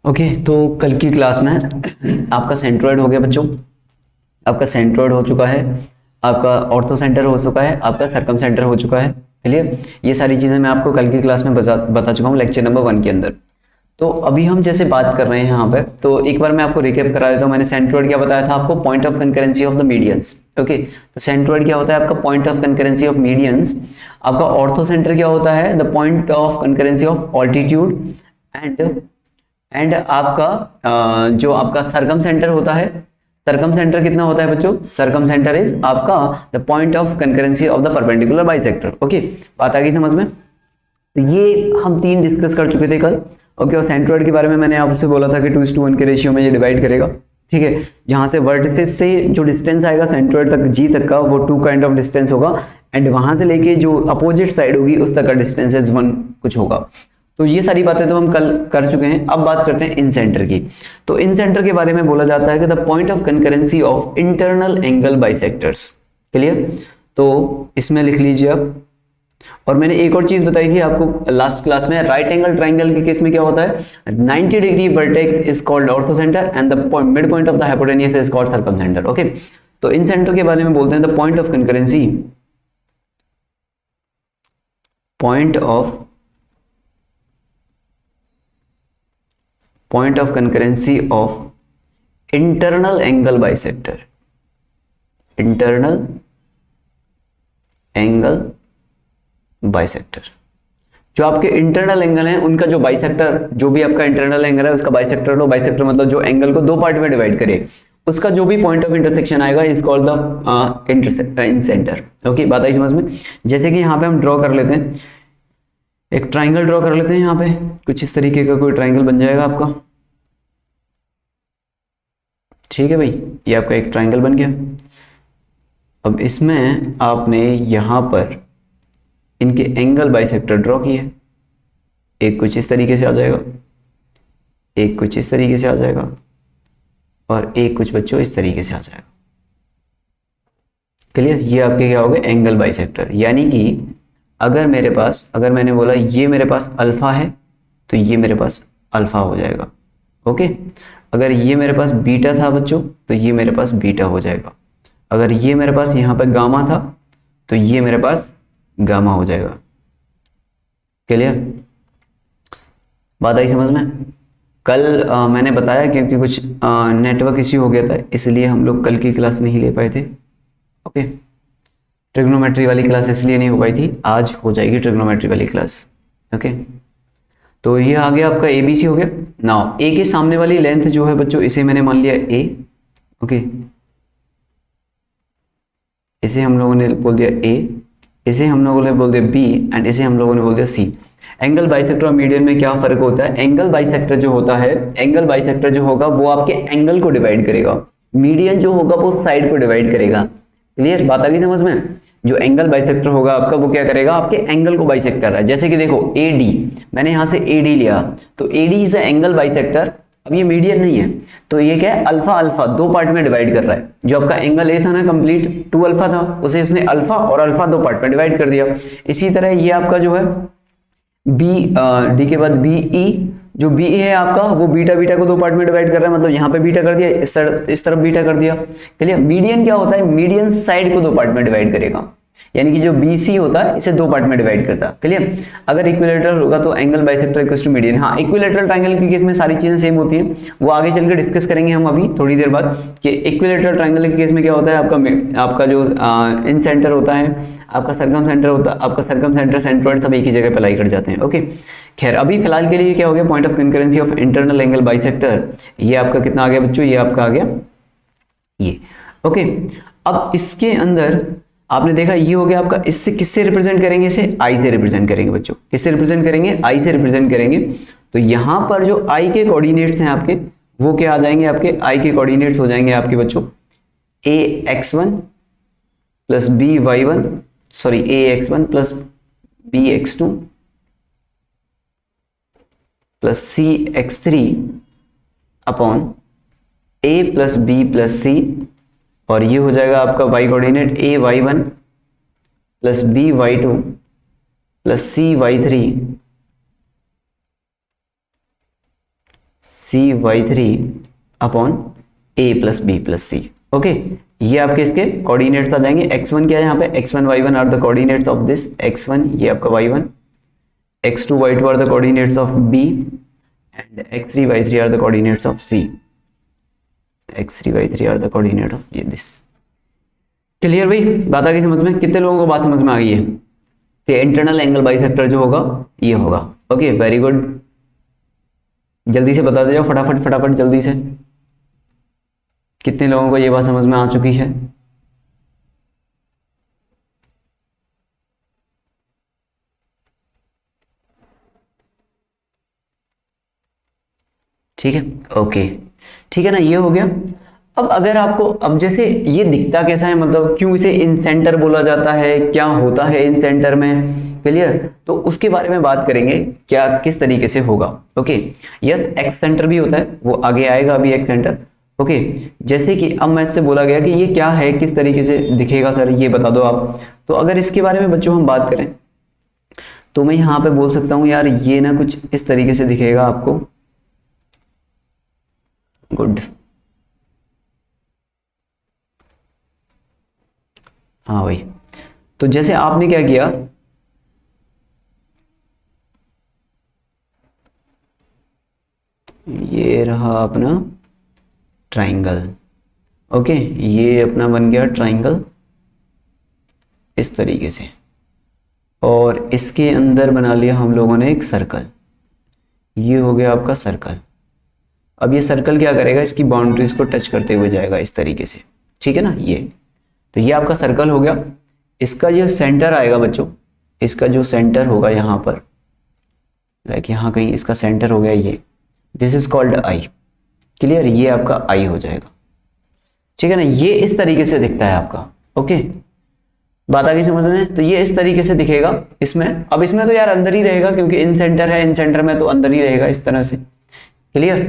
Okay तो कल की क्लास में आपका सेंट्रोइड हो गया बच्चों, आपका सेंट्रोइड हो चुका है, आपका ऑर्थो सेंटर हो चुका है, आपका सरकम सेंटर हो चुका है। क्लियर? ये सारी चीज़ें मैं आपको कल की क्लास में बता चुका हूँ लेक्चर नंबर 1 के अंदर। तो अभी हम जैसे बात कर रहे हैं यहाँ पे, तो एक बार मैं आपको रिकैप करा देता हूँ। मैंने सेंट्रोइड क्या बताया था आपको? Point of concurrency of the medians. Okay, तो सेंट्रोइड क्या होता है आपका? Point of concurrency of medians. आपका ऑर्थो सेंटर क्या होता है? The point of concurrency of altitude and आपका जो आपका सरकम सेंटर होता है, सरकम सेंटर कितना होता है बच्चों? सरकम सेंटर इज आपका the point of concurrency of the perpendicular bisector. Okay, बात आ गई समझ में? तो ये हम तीन डिस्कस कर चुके थे कल। ओके, और सेंट्रोइड के बारे में मैंने आपसे बोला था कि 2:1 के रेशियो में ये डिवाइड करेगा। ठीक है, जहां से वर्टिसेस से जो डिस्टेंस आएगा सेंट्रोइड तक जी तक का, वो 2 काइंड ऑफ डिस्टेंस होगा, एंड वहां से लेके जो अपोजिट साइड होगी उस तक का डिस्टेंस इज 1 कुछ होगा। तो ये सारी बातें तो हम कल कर चुके हैं। अब बात करते हैं इन सेंटर की। तो इन सेंटर के बारे में बोला जाता है कि the point of concurrency of internal angle bisectors. Clear? तो इसमें लिख लीजिए आप। और मैंने एक और चीज बताई थी आपको लास्ट क्लास में, राइट एंगल ट्राइंगल के केस में क्या होता है? 90 degree vertex is called orthocentre and the mid point of the hypotenuse is called circumcentre. Okay, तो इन सेंटर के बारे में बोलते हैं the point of concurrency, point of concurrency of internal angle bisector, internal angle bisector. जो आपके internal angle हैं उनका जो बाइसेक्टर, जो भी आपका इंटरनल एंगल है उसका बाइसेक्टर लो। बाइसेक्टर मतलब जो एंगल को दो पार्ट में डिवाइड करे, उसका जो भी पॉइंट ऑफ इंटरसेक्शन आएगा is called the in centre. Okay, बात आई समझ में? जैसे कि यहाँ पे हम ड्रॉ कर लेते हैं, एक ट्राइंगल ड्रॉ कर लेते हैं। यहाँ पे कुछ इस तरीके का कोई ट्राइंगल बन जाएगा आपका। ठीक है भाई, ये आपका एक ट्राइंगल बन गया। अब इसमें आपने यहाँ पर इनके एंगल बाइसेक्टर ड्रॉ किए। एक कुछ इस तरीके से आ जाएगा, एक कुछ इस तरीके से आ जाएगा, और एक कुछ बच्चों इस तरीके से आ जाएगा। क्लियर? ये आपके क्या हो गए? Angle bisector. यानी कि अगर मेरे पास, अगर मैंने बोला ये मेरे पास अल्फा है, तो ये मेरे पास अल्फा हो जाएगा। ओके, अगर ये मेरे पास बीटा था बच्चों, तो ये मेरे पास बीटा हो जाएगा। अगर ये मेरे पास यहाँ पर गामा था, तो ये मेरे पास गामा हो जाएगा। क्लियर? बात आई समझ में? कल मैंने बताया क्योंकि कुछ नेटवर्क इश्यू हो गया था, इसलिए हम लोग कल की क्लास नहीं ले पाए थे। ओके, ट्रिग्नोमेट्री वाली क्लास इसलिए नहीं हो पाई थी, आज हो जाएगी ट्रिग्नोमेट्री वाली क्लास। ओके, तो ये आ गया आपका एबीसी हो गया। नाउ ए के सामने वाली लेंथ जो है बच्चों, इसे मैंने मान लिया ए। ओके, इसे हम लोगों ने बोल दिया ए, इसे हम लोगों ने बोल दिया बी, एंड इसे हम लोगों ने बोल दिया सी। एंगल बाइसेक्टर और मीडियन में क्या फर्क होता है? एंगल बाइसेक्टर जो होता है, एंगल बाइसेक्टर जो होगा वो आपके एंगल को डिवाइड करेगा, मीडियन जो होगा वो साइड को डिवाइड करेगा। क्लियर? बात आ गई समझ में? जो एंगल बाइसेक्टर होगा आपका, वो क्या करेगा? आपके एंगल को बाइसेक्ट कर रहा है। जैसे कि देखो AD, मैंने यहां से AD लिया, तो AD इज एंगल बाइसेक्टर। अब ये मीडियन नहीं है, तो ये क्या है? अल्फा अल्फा दो पार्ट में डिवाइड कर रहा है। जो आपका एंगल ए था ना कंप्लीट 2 अल्फा था, उसे उसने अल्फा और अल्फा दो पार्ट में डिवाइड कर दिया। इसी तरह ये आपका जो है बी, डी के बाद बी ई, जो बी है आपका वो बीटा बीटा को दो पार्ट में डिवाइड कर रहा है, मतलब यहाँ पे बीटा कर दिया, इस तरफ बीटा कर दिया। क्लियर? मीडियन क्या होता है? मीडियन साइड को दो पार्ट में डिवाइड करेगा, यानी कि जो BC होता है इसे दो पार्ट में डिवाइड करता है। क्लियर? अगर इक्विलेटरल होगा तो angle bisector equals to median. हाँ, इक्विलेटरल ट्रायंगल के केस में सारी चीजें सेम होती हैं, वो आगे चलकर डिस्कस करेंगे हम अभी थोड़ी देर बाद कि इक्विलेटरल ट्रायंगल के केस में क्या होता है। आपका जो इन सेंटर होता है, आपका सरकम सेंटर होता है, आपका सरकम सेंटर सेंट्रोइड सब एक ही जगह पे लाई कर जाते हैं। ओके, खैर अभी फिलहाल के लिए क्या हो गया? Point of concurrency of internal angle bisector. ये आपका कितना आ गया बच्चों? ये आपका आ गया ये। ओके, अब इसके अंदर आपने देखा ये हो गया आपका। इससे किससे रिप्रेजेंट करेंगे? इसे आई से रिप्रेजेंट करेंगे बच्चों। किससे रिप्रेजेंट करेंगे? आई से रिप्रेजेंट करेंगे। तो यहां पर जो आई के कोऑर्डिनेट्स हैं आपके, वो क्या आ जाएंगे? आपके आई के कोऑर्डिनेट्स हो जाएंगे आपके बच्चों ax1 plus by1, sorry ax1 plus bx2 plus cx3 upon a plus b plus c, और ये हो जाएगा आपका y coordinate ay1 plus by2 plus cy3 CY3 upon A plus B plus C। Okay, ये आपके इसके कोऑर्डिनेट्स आ जाएंगे। x1 क्या है यहाँ पे, x1 y1 are the coordinates of this x1, ये आपका y1, x2 y2 are the coordinates of B and x3 y3 are the coordinates of C। x3 y3 are the coordinate of ये this. Clear भाई, बात आ गई समझ में? कितने लोगों को बात समझ में आ गई है कि इंटरनल एंगल बाइसेक्टर जो होगा ये होगा। ओके, वेरी गुड, जल्दी से बता दे जाओ फटाफट फटाफट जल्दी से, कितने लोगों को ये बात समझ में आ चुकी है? ठीक है, ओके, ठीक है ना, ये हो गया। अब अगर आपको, अब जैसे ये दिखता कैसा है, मतलब क्यों इसे इन सेंटर बोला जाता है, क्या होता है इन सेंटर में, क्लियर? तो उसके बारे में बात करेंगे, क्या किस तरीके से होगा। ओके, यस, एक्स सेंटर भी होता है, वो आगे आएगा अभी एक्स सेंटर। ओके, जैसे कि अब मैं इससे बोला गया कि ये क्या है, किस तरीके से दिखेगा सर, ये बता दो आप। तो अगर इसके बारे में बच्चों हम बात करें तो मैं यहाँ पे बोल सकता हूँ यार ये ना कुछ इस तरीके से दिखेगा आपको। गुड, हाँ भाई, तो जैसे आपने क्या किया, ये रहा अपना ट्राइंगल। ओके, ये अपना बन गया ट्राइंगल इस तरीके से, और इसके अंदर बना लिया हम लोगों ने एक सर्कल, ये हो गया आपका सर्कल। अब ये सर्कल क्या करेगा, इसकी बाउंड्रीज को टच करते हुए जाएगा इस तरीके से, ठीक है ना। ये तो ये आपका सर्कल हो गया। इसका जो सेंटर आएगा बच्चों, इसका जो सेंटर होगा यहाँ पर, लाइक यहाँ कहीं इसका सेंटर हो गया ये, this is called I. Clear, ये आपका आई हो जाएगा, ठीक है ना। ये इस तरीके से दिखता है आपका। ओके, बात आ गई समझ में? तो ये इस तरीके से दिखेगा इसमें। अब इसमें तो यार अंदर ही रहेगा क्योंकि इन सेंटर है, इन सेंटर में तो अंदर ही रहेगा इस तरह से। क्लियर,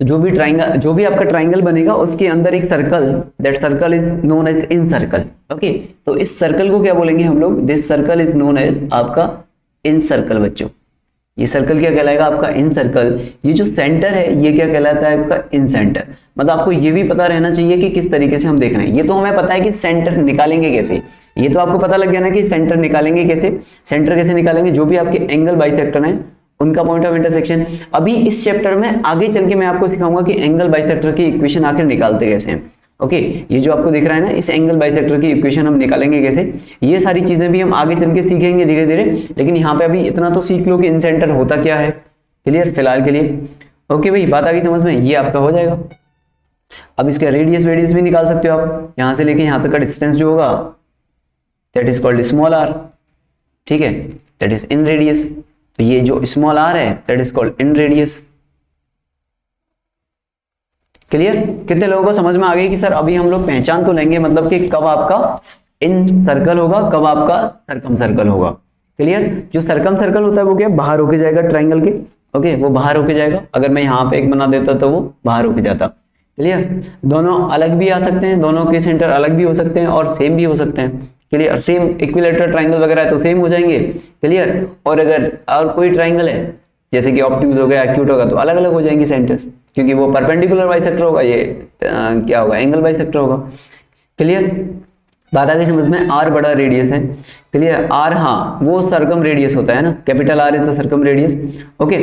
तो जो भी ट्राइंगल, जो भी आपका ट्राइंगल बनेगा उसके अंदर एक circle, that circle is known as incircle. Okay, तो इस सर्कल को क्या बोलेंगे हम लोग, this circle is known as आपका इन सर्कल। बच्चों ये सर्कल क्या कहलाएगा, आपका इन सर्कल। ये जो सेंटर है ये क्या कहलाता है, आपका इन सेंटर। मतलब आपको ये भी पता रहना चाहिए कि किस तरीके से हम देख रहे हैं। ये तो हमें पता है कि सेंटर निकालेंगे कैसे, ये तो आपको पता लग गया ना कि सेंटर निकालेंगे कैसे। सेंटर कैसे निकालेंगे, जो भी आपके एंगल बाइसेक्टर हैं उनका पॉइंट ऑफ इंटरसेक्शन। अभी इस चैप्टर में आगे चल के मैं आपको सिखाऊंगा कि एंगल बाइसेक्टर की इक्वेशन आखिर निकालते कैसे हैं। ओके, ये जो आपको दिख रहा है ना, इस एंगल बाइसेक्टर की इक्वेशन हम निकालेंगे कैसे, ये सारी चीजें भी हम आगे चल के सीखेंगे धीरे धीरे। लेकिन यहाँ पे अभी इतना तो सीख लो कि इन सेंटर होता क्या है। क्लियर, फिलहाल के लिए। ओके भाई, बात आ गई समझ में? ये आपका हो जाएगा। अब इसका रेडियस वेडियस भी निकाल सकते हो आप, यहाँ से लेके यहाँ तक का डिस्टेंस जो होगा that is called small R. ठीक है, दैट इज इन रेडियस। तो ये जो स्मॉल आर है that is called inradius. Clear, कितने लोगों को समझ में आ गई कि सर अभी हम लोग पहचान तो लेंगे, मतलब कि कब आपका इन सर्कल होगा, कब आपका सर्कम सर्कल होगा। क्लियर, जो सर्कम सर्कल होता है वो क्या, बाहर होके जाएगा ट्राइंगल के। ओके, वो बाहर होके जाएगा। अगर मैं यहाँ पे एक बना देता तो वो बाहर होके जाता। क्लियर, दोनों अलग भी आ सकते हैं, दोनों के सेंटर अलग भी हो सकते हैं और सेम भी हो सकते हैं। क्लियर, सेम इक्विलेटरल ट्राइंगल वगैरह है तो सेम हो जाएंगे। क्लियर, और अगर और कोई ट्राइंगल है जैसे कि ऑब्ट्यूज हो गया, एक्यूट होगा, तो अलग अलग हो जाएंगे सेंटर्स, क्योंकि वो परपेंडिकुलर बाइसेक्टर होगा, ये क्या होगा, एंगल बाइसेक्टर होगा। क्लियर, बात आ गई समझ में? आर बड़ा रेडियस है। क्लियर, आर, हाँ वो सर्कम रेडियस होता है ना, capital R is the circum radius. Okay,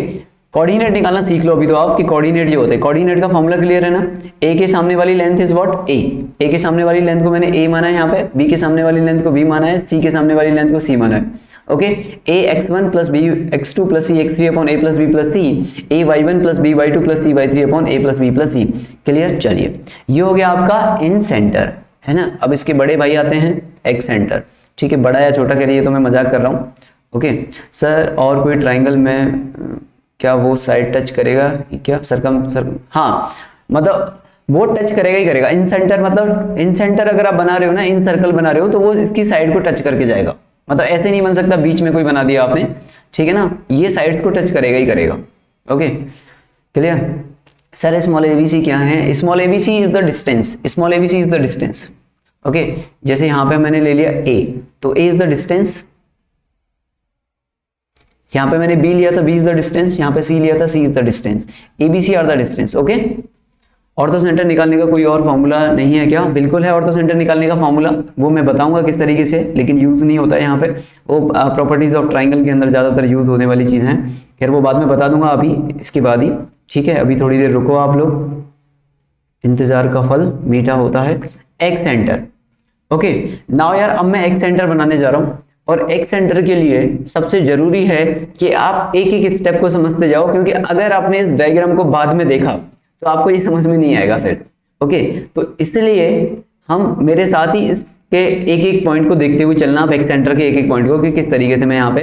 coordinate निकालना सीख लो अभी तो आप कि कोऑर्डिनेट जो होते हैं, कोऑर्डिनेट का फॉर्मूला क्लियर है ना। ए के सामने वाली लेंथ इज व्हाट, ए के सामने वाली लेंथ को मैंने ए माना है यहाँ पे, बी के सामने वाली लेंथ को बी माना है, सी के सामने वाली लेंथ को सी माना है। Okay, A x1 plus B x2 plus C x3 upon A plus B plus C, A y1 plus B y2 plus C y3 upon A plus B plus C. Clear, चलिए ये हो गया आपका इन centre, है ना। अब इसके बड़े भाई आते हैं एक्स सेंटर। ठीक है, बड़ा या छोटा कह रही तो मैं मजाक कर रहा हूँ। ओके सर, और कोई ट्राइंगल में क्या वो साइड टच करेगा क्या, सर्कम हाँ, मतलब वो टच करेगा ही करेगा। इन सेंटर मतलब इन सेंटर अगर आप बना रहे हो ना, इन सर्कल बना रहे हो तो वो इसकी साइड को टच करके जाएगा। मतलब ऐसे नहीं बन सकता बीच में कोई बना दिया आपने, ठीक है ना, ये साइड्स को टच करेगा ही करेगा। Okay, clear. Sir small ABC क्या है, small ABC is the distance, small ABC is the distance. Okay, जैसे यहां पे मैंने ले लिया ए, तो ए इज द डिस्टेंस यहाँ पे मैंने B लिया था, B इज द डिस्टेंस, यहाँ पे C लिया था, C is the distance, ABC are the distance. Okay, orthocentre निकालने का कोई और फॉर्मूला नहीं है क्या? बिल्कुल है ऑर्थो सेंटर निकालने का फॉर्मूला, वो मैं बताऊंगा किस तरीके से, लेकिन यूज नहीं होता है यहाँ पे, वो प्रॉपर्टीज ऑफ ट्राइंगल के अंदर ज्यादातर यूज होने वाली चीज है। खैर वो बाद में बता दूंगा, अभी इसके बाद ही, ठीक है। अभी थोड़ी देर रुको आप लोग, इंतजार का फल मीठा होता है। एक्स सेंटर, ओके नाउ यार, अब मैं एक्स सेंटर बनाने जा रहा हूँ, और एक्स सेंटर के लिए सबसे जरूरी है कि आप एक एक स्टेप को समझते जाओ, क्योंकि अगर आपने इस डायग्राम को बाद में देखा तो आपको ये समझ में नहीं आएगा फिर। ओके, तो इसलिए हम मेरे साथ ही इसके एक एक पॉइंट को देखते हुए चलना, आप एक्स सेंटर के एक एक पॉइंट को, कि किस तरीके से मैं यहाँ पे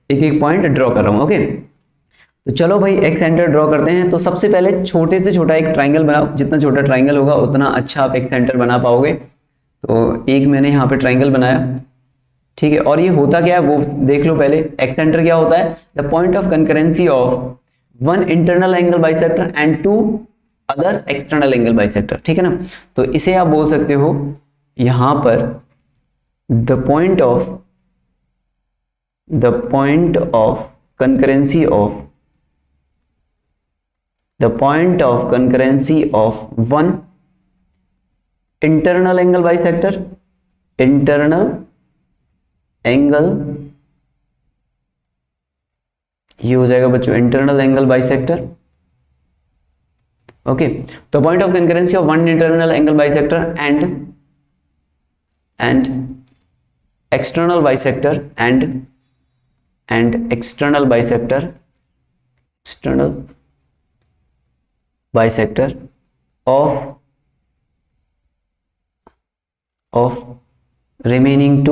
एक एक पॉइंट ड्रॉ कर रहा हूँ। ओके, तो चलो भाई एक्स सेंटर ड्रॉ करते हैं। तो सबसे पहले छोटे से छोटा एक ट्राइंगल बनाओ, जितना छोटा ट्राइंगल होगा उतना अच्छा आप एक्स सेंटर बना पाओगे। तो एक मैंने यहाँ पे ट्राइंगल बनाया, ठीक है। और ये होता क्या है वो देख लो पहले। एक्स सेंटर क्या होता है? The point of concurrency of one internal angle bisector and two other external angle bisector, ठीक है ना। तो इसे आप बोल सकते हो यहां पर the point of concurrency of one internal angle bisector, internal angle, ये हो जाएगा बच्चों इंटरनल एंगल बाइसेक्टर। ओके, तो point of concurrency of one internal angle bisector and external bisector and external bisector of remaining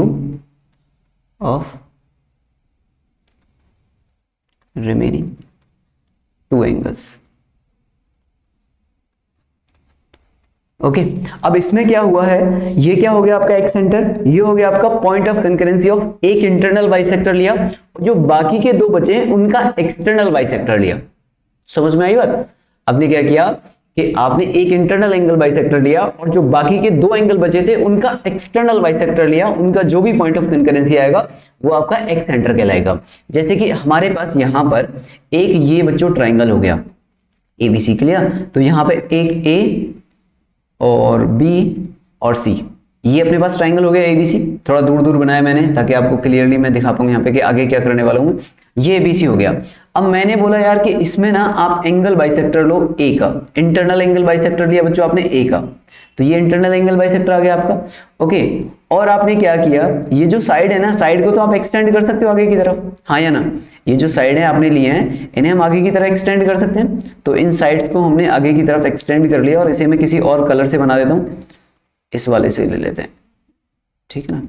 two angles। Okay, अब इसमें क्या हुआ है, ये क्या हो गया आपका एक्स सेंटर, ये हो गया आपका पॉइंट ऑफ कंकरेंसी ऑफ एक इंटरनल बाइसेक्टर लिया, जो बाकी के दो बचे उनका एक्सटर्नल बाइसेक्टर लिया। समझ में आई बात? आपने क्या किया कि आपने एक इंटरनल एंगल बाइसेक्टर लिया, और जो बाकी के दो एंगल बचे थे उनका एक्सटर्नल बाइसेक्टर लिया, उनका जो भी पॉइंट ऑफ कंकरेंसी आएगा वो आपका एक्स सेंटर कहलाएगा। जैसे कि हमारे पास यहां पर एक ये बच्चों ट्राइंगल हो गया ABC, क्लियर। तो यहां पे एक A और B और C, ये अपने पास ट्राइंगल हो गया ABC। थोड़ा दूर दूर बनाया मैंने ताकि आपको क्लियरली मैं दिखा पाऊंगा यहाँ पे कि आगे क्या करने वाला हूँ। ये ABC हो गया। अब मैंने बोला यार कि इसमें ना आप एंगल बाइसेक्टर लो A का, इंटरनल एंगल बाइसेक्टर लिया बच्चों आपने A का, तो ये इंटरनल एंगल बाइसेक्टर आ गया आपका। ओके, और आपने क्या किया, ये जो साइड है ना, साइड को तो आप एक्सटेंड कर सकते हो आगे की तरफ, हाँ या ना। ये जो साइड है आपने लिए हैं, इन्हें हम आगे की तरफ एक्सटेंड कर सकते हैं। तो इन साइड्स को हमने आगे की तरफ एक्सटेंड कर लिया, और इसे मैं किसी और कलर से बना देता हूँ, इस वाले से ले लेते हैं, ठीक है ना।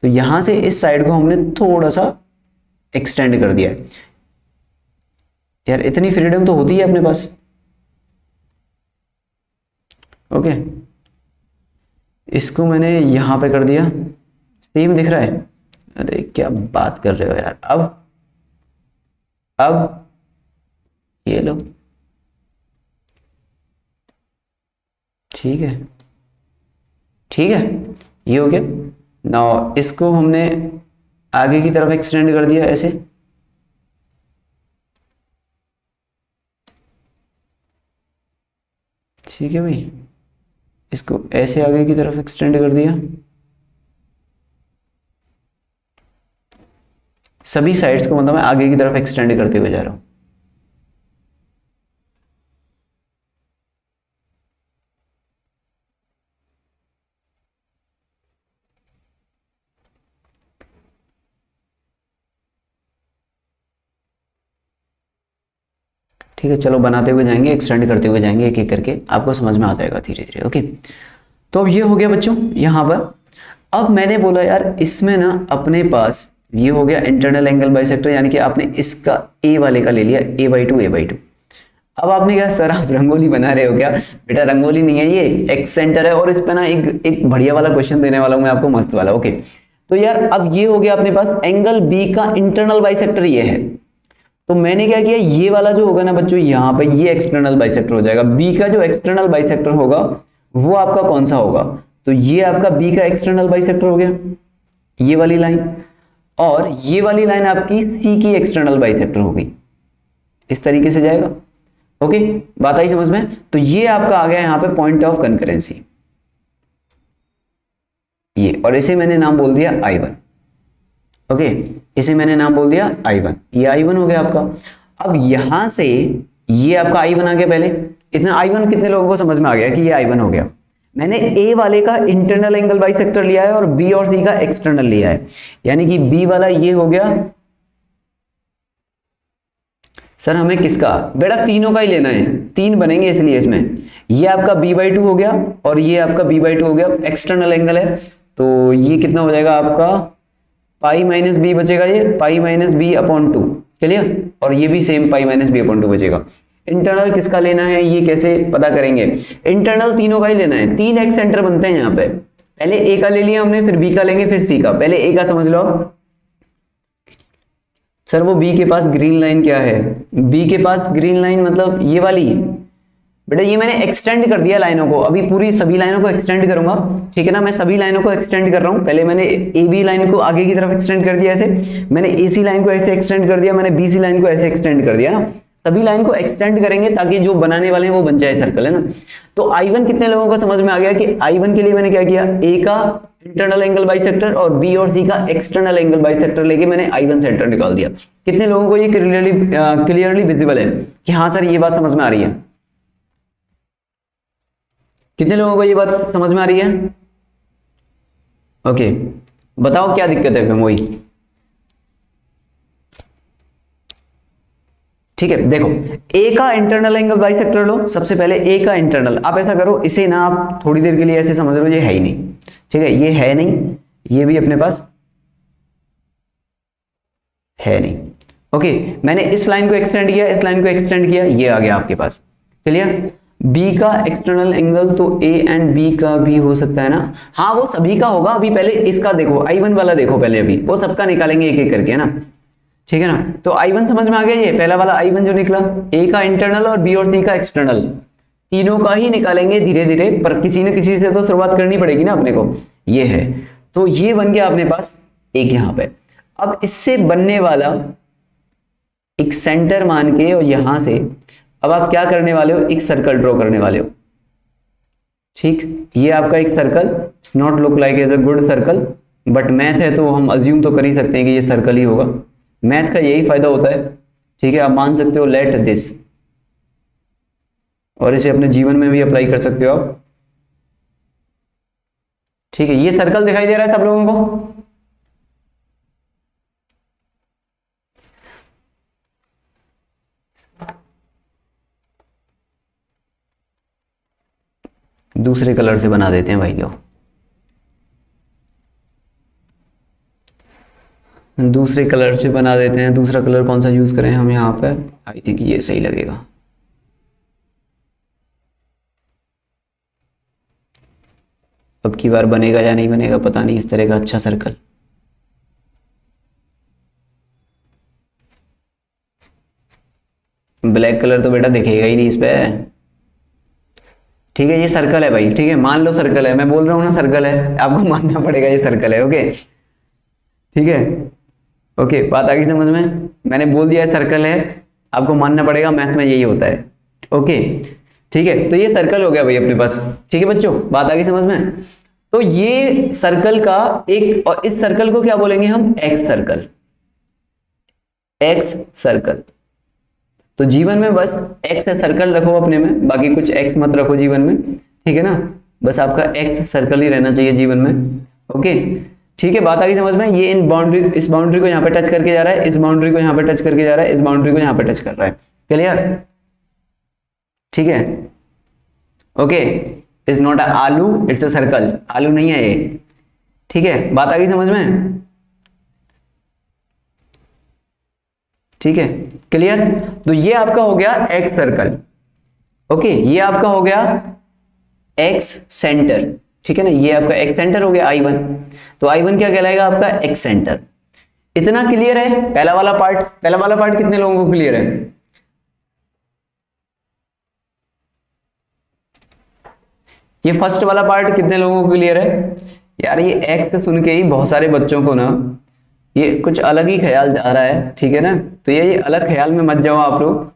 तो यहां से इस साइड को हमने थोड़ा सा एक्सटेंड कर दिया है। यार इतनी फ्रीडम तो होती है अपने पास। ओके, इसको मैंने यहां पे कर दिया, सेम दिख रहा है। अरे क्या बात कर रहे हो यार। अब ये लो, ठीक है, ठीक है, ये हो गया। नाउ इसको हमने आगे की तरफ एक्सटेंड कर दिया ऐसे, ठीक है भाई। इसको ऐसे आगे की तरफ एक्सटेंड कर दिया, सभी साइड्स को मतलब मैं आगे की तरफ एक्सटेंड करते हुए जा रहा हूं। ठीक है, चलो बनाते हुए जाएंगे, एक्सटेंड करते हुए जाएंगे, एक एक करके आपको समझ में आ जाएगा धीरे धीरे। ओके, तो अब ये हो गया बच्चों यहाँ पर। अब मैंने बोला यार इसमें ना अपने पास ये हो गया इंटरनल एंगल बाइसेक्टर, यानी कि आपने इसका A वाले का ले लिया A/2। अब आपने क्या सर आप रंगोली बना रहे हो क्या? बेटा रंगोली नहीं है, ये एक्स सेंटर है, और इस पे ना एक बढ़िया वाला क्वेश्चन देने वाला हूं मैं आपको, मस्त वाला। ओके, तो यार अब ये हो गया अपने पास एंगल B का इंटरनल बाइसेक्टर ये है। तो मैंने क्या किया, ये वाला जो होगा ना बच्चों यहाँ पे ये एक्सटर्नल बाइसेक्टर हो जाएगा। B का जो एक्सटर्नल बाइसेक्टर होगा वो आपका कौन सा होगा? तो ये आपका B का एक्सटर्नल बाइसेक्टर हो गया, ये वाली लाइन। और ये वाली लाइन आपकी सी की एक्सटर्नल बाइसेक्टर होगी, इस तरीके से जाएगा। ओके, बात आई समझ में? तो ये आपका आ गया यहाँ पे पॉइंट ऑफ कंकरेंसी, ये, और इसे मैंने नाम बोल दिया I1। ओके, इसे मैंने नाम बोल दिया I1, ये I1 हो गया आपका। अब यहां से ये आपका I1 आ गया। पहले इतना I1 कितने लोगों को समझ में आ गया कि ये I1 हो गया? मैंने A वाले का इंटरनल एंगल बाइसेक्टर लिया है और B और C का एक्सटर्नल लिया है, यानी कि B वाला ये हो गया। सर हमें किसका? बेटा तीनों का ही लेना है, तीन बनेंगे इसलिए इसमें। ये आपका B/2 हो गया और ये आपका B/2 हो गया, एक्सटर्नल एंगल है, तो ये कितना हो जाएगा आपका पाई माइनस बी बचेगा, ये pi minus B upon 2, clear? और ये भी same pi minus B upon 2 बचेगा। इंटरनल किसका लेना है ये कैसे पता करेंगे? इंटरनल तीनों का ही लेना है, 3 एक्स सेंटर बनते हैं यहाँ पे। पहले ए का ले लिया हमने, फिर बी का लेंगे, फिर सी का। पहले ए का समझ लो आप। सर वो बी के पास ग्रीन लाइन क्या है? बी के पास ग्रीन लाइन मतलब ये वाली। बेटा ये मैंने एक्सटेंड कर दिया लाइनों को, अभी पूरी सभी लाइनों को एक्सटेंड करूंगा, ठीक है ना? मैं सभी लाइनों को एक्सटेंड कर रहा हूं। पहले मैंने ए बी लाइन को आगे की तरफ एक्सटेंड कर दिया ऐसे, मैंने ए सी लाइन को ऐसे एक्सटेंड कर दिया, मैंने बी सी लाइन को ऐसे एक्सटेंड कर दिया ना। सभी लाइन को एक्सटेंड करेंगे ताकि जो बनाने वाले हैं वो बन जाए सर्कल, है ना? तो I1 कितने लोगों को समझ में आ गया कि I1 के लिए मैंने क्या किया? ए का इंटरनल एंगल बाइसेक्टर और बी और सी का एक्सटर्नल एंगल बाइसेक्टर लेके मैंने I1 सेंटर निकाल दिया। कितने लोगों को ये क्लियरली विजिबल है कि हाँ सर ये बात समझ में आ रही है? कितने लोगों को ये बात समझ में आ रही है? ओके, बताओ क्या दिक्कत है? वही ठीक है। देखो ए का इंटरनल एंगल बाइसेक्टर लो, सबसे पहले ए का इंटरनल। आप ऐसा करो, इसे ना आप थोड़ी देर के लिए ऐसे समझ लो ये है ही नहीं, ठीक है? ये है नहीं, ये भी अपने पास है नहीं। ओके, मैंने इस लाइन को एक्सटेंड किया, इस लाइन को एक्सटेंड किया, ये आ गया आपके पास, क्लियर? बी का एक्सटर्नल एंगल तो ए एंड बी का भी हो सकता है ना? हाँ वो सभी का होगा। अभी पहले इसका देखो, I1 वाला देखो पहले, अभी वो सबका निकालेंगे एक एक करके, है ना? ठीक है ना? तो I1 समझ में आ गया, ये पहला वाला I1 जो निकला, ए का इंटरनल और बी और सी का एक्सटर्नल, तीनों का ही निकालेंगे धीरे धीरे, पर किसी न किसी से तो शुरुआत करनी पड़ेगी ना अपने को। ये है, तो ये बन गया अपने पास एक यहाँ पे। अब इससे बनने वाला एक सेंटर मान के और यहां से अब आप क्या करने वाले हो? एक सर्कल ड्रॉ करने वाले हो, ठीक? ये आपका एक circle, it's not look like as a good circle, but math है तो हम अज्यूम तो कर ही सकते हैं कि ये सर्कल ही होगा। मैथ का यही फायदा होता है, ठीक है? आप मान सकते हो लेट दिस, और इसे अपने जीवन में भी अप्लाई कर सकते हो आप, ठीक है? ये सर्कल दिखाई दे रहा है सब लोगों को? दूसरे कलर से बना देते हैं भाई लोग, दूसरे कलर से बना देते हैं। दूसरा कलर कौन सा यूज करें हम यहाँ पे? आई थिंक ये सही लगेगा। अब की बार बनेगा या नहीं बनेगा पता नहीं, इस तरह का अच्छा सर्कल। ब्लैक कलर तो बेटा दिखेगा ही नहीं इस पे, ठीक है? ये सर्कल है भाई, ठीक है? मान लो सर्कल है, मैं बोल रहा हूँ ना सर्कल है, आपको मानना पड़ेगा ये सर्कल है। ओके, ठीक है? ओके, बात आ गई समझ में? मैंने बोल दिया है सर्कल है, आपको मानना पड़ेगा, मैथ में यही होता है। ओके, ठीक है? तो ये सर्कल हो गया भाई अपने पास, ठीक है बच्चों? बात आ गई समझ में? तो ये सर्कल का एक, और इस सर्कल को क्या बोलेंगे हम? X circle, x circle. तो जीवन में बस एक्स सर्कल रखो अपने में, बाकी कुछ एक्स मत रखो जीवन में, ठीक है ना? बस आपका एक्स सर्कल ही रहना चाहिए जीवन में। ओके, ठीक है? बात आ गई समझ में? ये इन बाउंड्री, इस बाउंड्री को यहाँ पे टच करके जा रहा है, इस बाउंड्री को यहाँ पे टच करके जा रहा है, इस बाउंड्री को यहाँ पे टच कर रहा है, क्लियर? ठीक है? ओके, इज नॉट अ आलू, इट्स अ सर्कल। आलू नहीं है ये, ठीक है? बात आ गई समझ में? ठीक है, क्लियर? तो ये आपका हो गया एक्स सर्कल। ओके, ये आपका हो गया एक्स सेंटर, ठीक है ना? ये आपका एक्स सेंटर हो गया I1, तो I1 क्या कहलाएगा आपका? X centre. इतना क्लियर है? पहला वाला पार्ट, पहला वाला पार्ट कितने लोगों को क्लियर है? ये फर्स्ट वाला पार्ट कितने लोगों को क्लियर है? यार ये एक्स सुन के ही बहुत सारे बच्चों को ना ये कुछ अलग ही ख्याल जा रहा है, ठीक है ना। तो ये अलग ख्याल में मत जाओ आप लोग,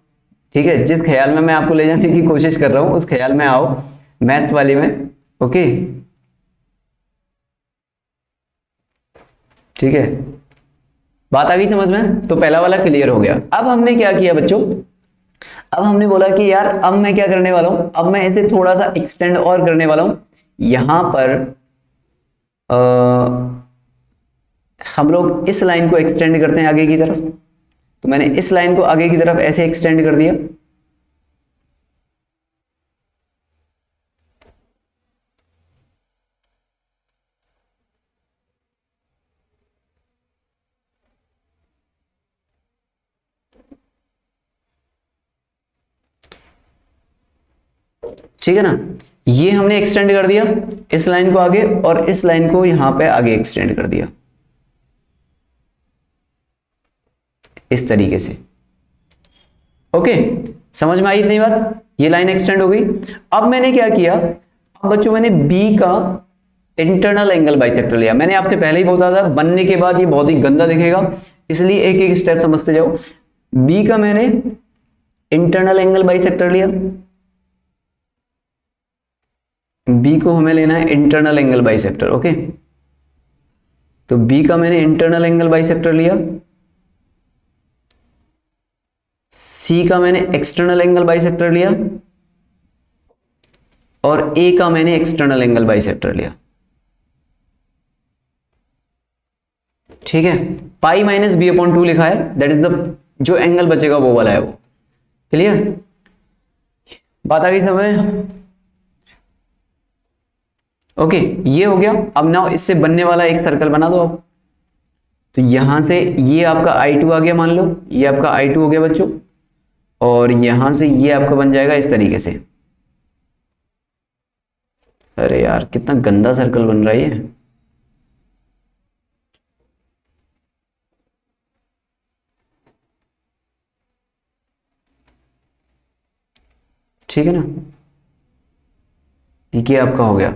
ठीक है। जिस ख्याल में मैं आपको ले जाने की कोशिश कर रहा हूं उस ख्याल में आओ, मैथ्स वाले में। ओके, ठीक है, बात आ गई समझ में। तो पहला वाला क्लियर हो गया। अब हमने क्या किया बच्चों, अब हमने बोला कि यार अब मैं क्या करने वाला हूं, अब मैं इसे थोड़ा सा एक्सटेंड और करने वाला हूं। यहां पर हम लोग इस लाइन को एक्सटेंड करते हैं आगे की तरफ। तो मैंने इस लाइन को आगे की तरफ ऐसे एक्सटेंड कर दिया। ठीक है ना, ये हमने एक्सटेंड कर दिया इस लाइन को आगे, और इस लाइन को यहां पे आगे एक्सटेंड कर दिया इस तरीके से। ओके, समझ में आई इतनी बात, ये लाइन एक्सटेंड हो गई। अब मैंने क्या किया, अब बच्चों मैंने बी का इंटरनल एंगल बाइसेक्टर लिया। मैंने आपसे पहले ही बोला था बनने के बाद ये बहुत ही गंदा दिखेगा, इसलिए एक एक स्टेप समझते जाओ। बी का मैंने इंटरनल एंगल बाइसेक्टर लिया, बी को हमें लेना है इंटरनल एंगल बाइसेक्टर। ओके, तो बी का मैंने इंटरनल एंगल बाइसेक्टर लिया, सी का मैंने एक्सटर्नल एंगल बाइसेक्टर लिया, और ए का मैंने एक्सटर्नल एंगल बाइसेक्टर लिया। ठीक है, पाई माइनस बी अपॉन 2 लिखा है, दैट इज द जो एंगल बचेगा वो वाला है वो। क्लियर, बात आ गई समझ। ओके, ये हो गया। अब ना इससे बनने वाला एक सर्कल बना दो आप। तो यहां से ये आपका I2 आ गया, मान लो ये आपका I2 हो गया बच्चों, और यहां से ये आपका बन जाएगा इस तरीके से। अरे यार कितना गंदा सर्कल बन रहा है ये। ठीक है ना, ये आपका हो गया।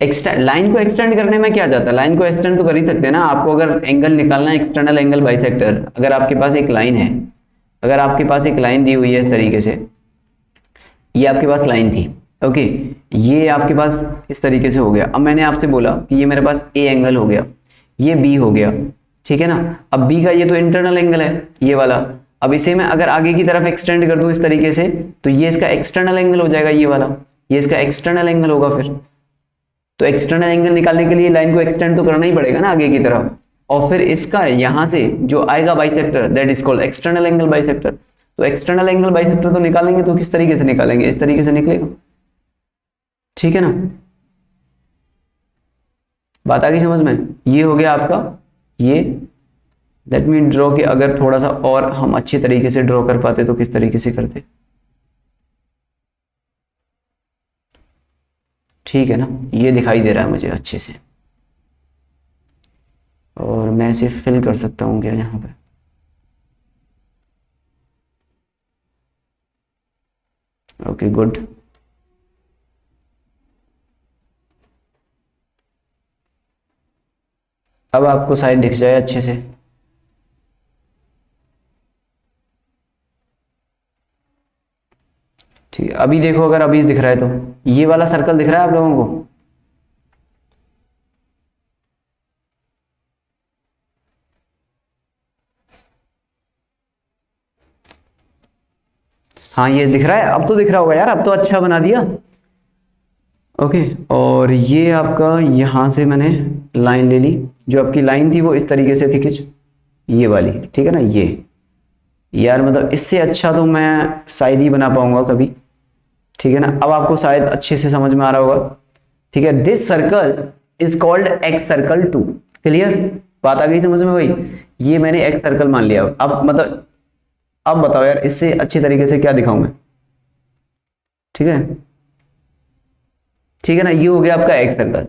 एक्सटेंड, लाइन को एक्सटेंड करने में क्या जाता है, लाइन को एक्सटेंड तो कर ही सकते हैं ना। आपको अगर एंगल निकालना है एक्सटर्नल एंगल बाइसेक्टर, अगर आपके पास एक लाइन है, अगर आपके पास एक लाइन दी हुई है इस तरीके से, ये आपके पास लाइन थी, ओके, ये आपके पास इस तरीके से हो गया। अब मैंने आपसे बोला कि ये मेरे पास ए एंगल हो गया, ये बी हो गया, ठीक है ना। अब बी का ये तो इंटरनल एंगल है ये वाला, अब इसे मैं अगर आगे की तरफ एक्सटेंड कर दूं इस तरीके से, तो ये इसका एक्सटर्नल एंगल हो जाएगा, ये वाला ये इसका एक्सटर्नल एंगल होगा। फिर तो एक्सटर्नल एंगल निकालने के लिए लाइन को एक्सटेंड तो करना ही पड़ेगा ना आगे की तरफ, और फिर इसका यहां से जो आएगा bisector, that is called external angle bisector. तो एक्सटर्नल एंगल बाइसेक्टर तो निकालेंगे तो किस तरीके से निकालेंगे, इस तरीके से निकलेगा। ठीक है ना, बात आ गई समझ में। ये हो गया आपका ये। लेट मी ड्रॉ कि अगर थोड़ा सा और हम अच्छी तरीके से ड्रॉ कर पाते तो किस तरीके से करते। ठीक है ना, ये दिखाई दे रहा है मुझे अच्छे से, और मैं इसे फिल कर सकता हूँ क्या यहाँ पे। ओके गुड, अब आपको शायद दिख जाए अच्छे से। ठीक है, अभी देखो अगर अभी दिख रहा है तो ये वाला सर्कल दिख रहा है आप लोगों को। हाँ ये दिख रहा है, अब तो दिख रहा होगा यार, अब तो अच्छा बना दिया। ओके, और ये आपका यहां से मैंने लाइन ले ली, जो आपकी लाइन थी वो इस तरीके से थी कुछ ये वाली, ठीक है ना। ये यार मतलब इससे अच्छा तो मैं शायद ही बना पाऊंगा कभी, ठीक है ना। अब आपको शायद अच्छे से समझ में आ रहा होगा, ठीक है। This circle is called x circle 2। Clear, बात आ गई समझ में भाई। ये मैंने एक्स सर्कल मान लिया। अब मतलब अब बताओ यार इससे अच्छी तरीके से क्या दिखाऊं मैं, ठीक है। ठीक है ना, ये हो गया आपका एक्स सर्कल,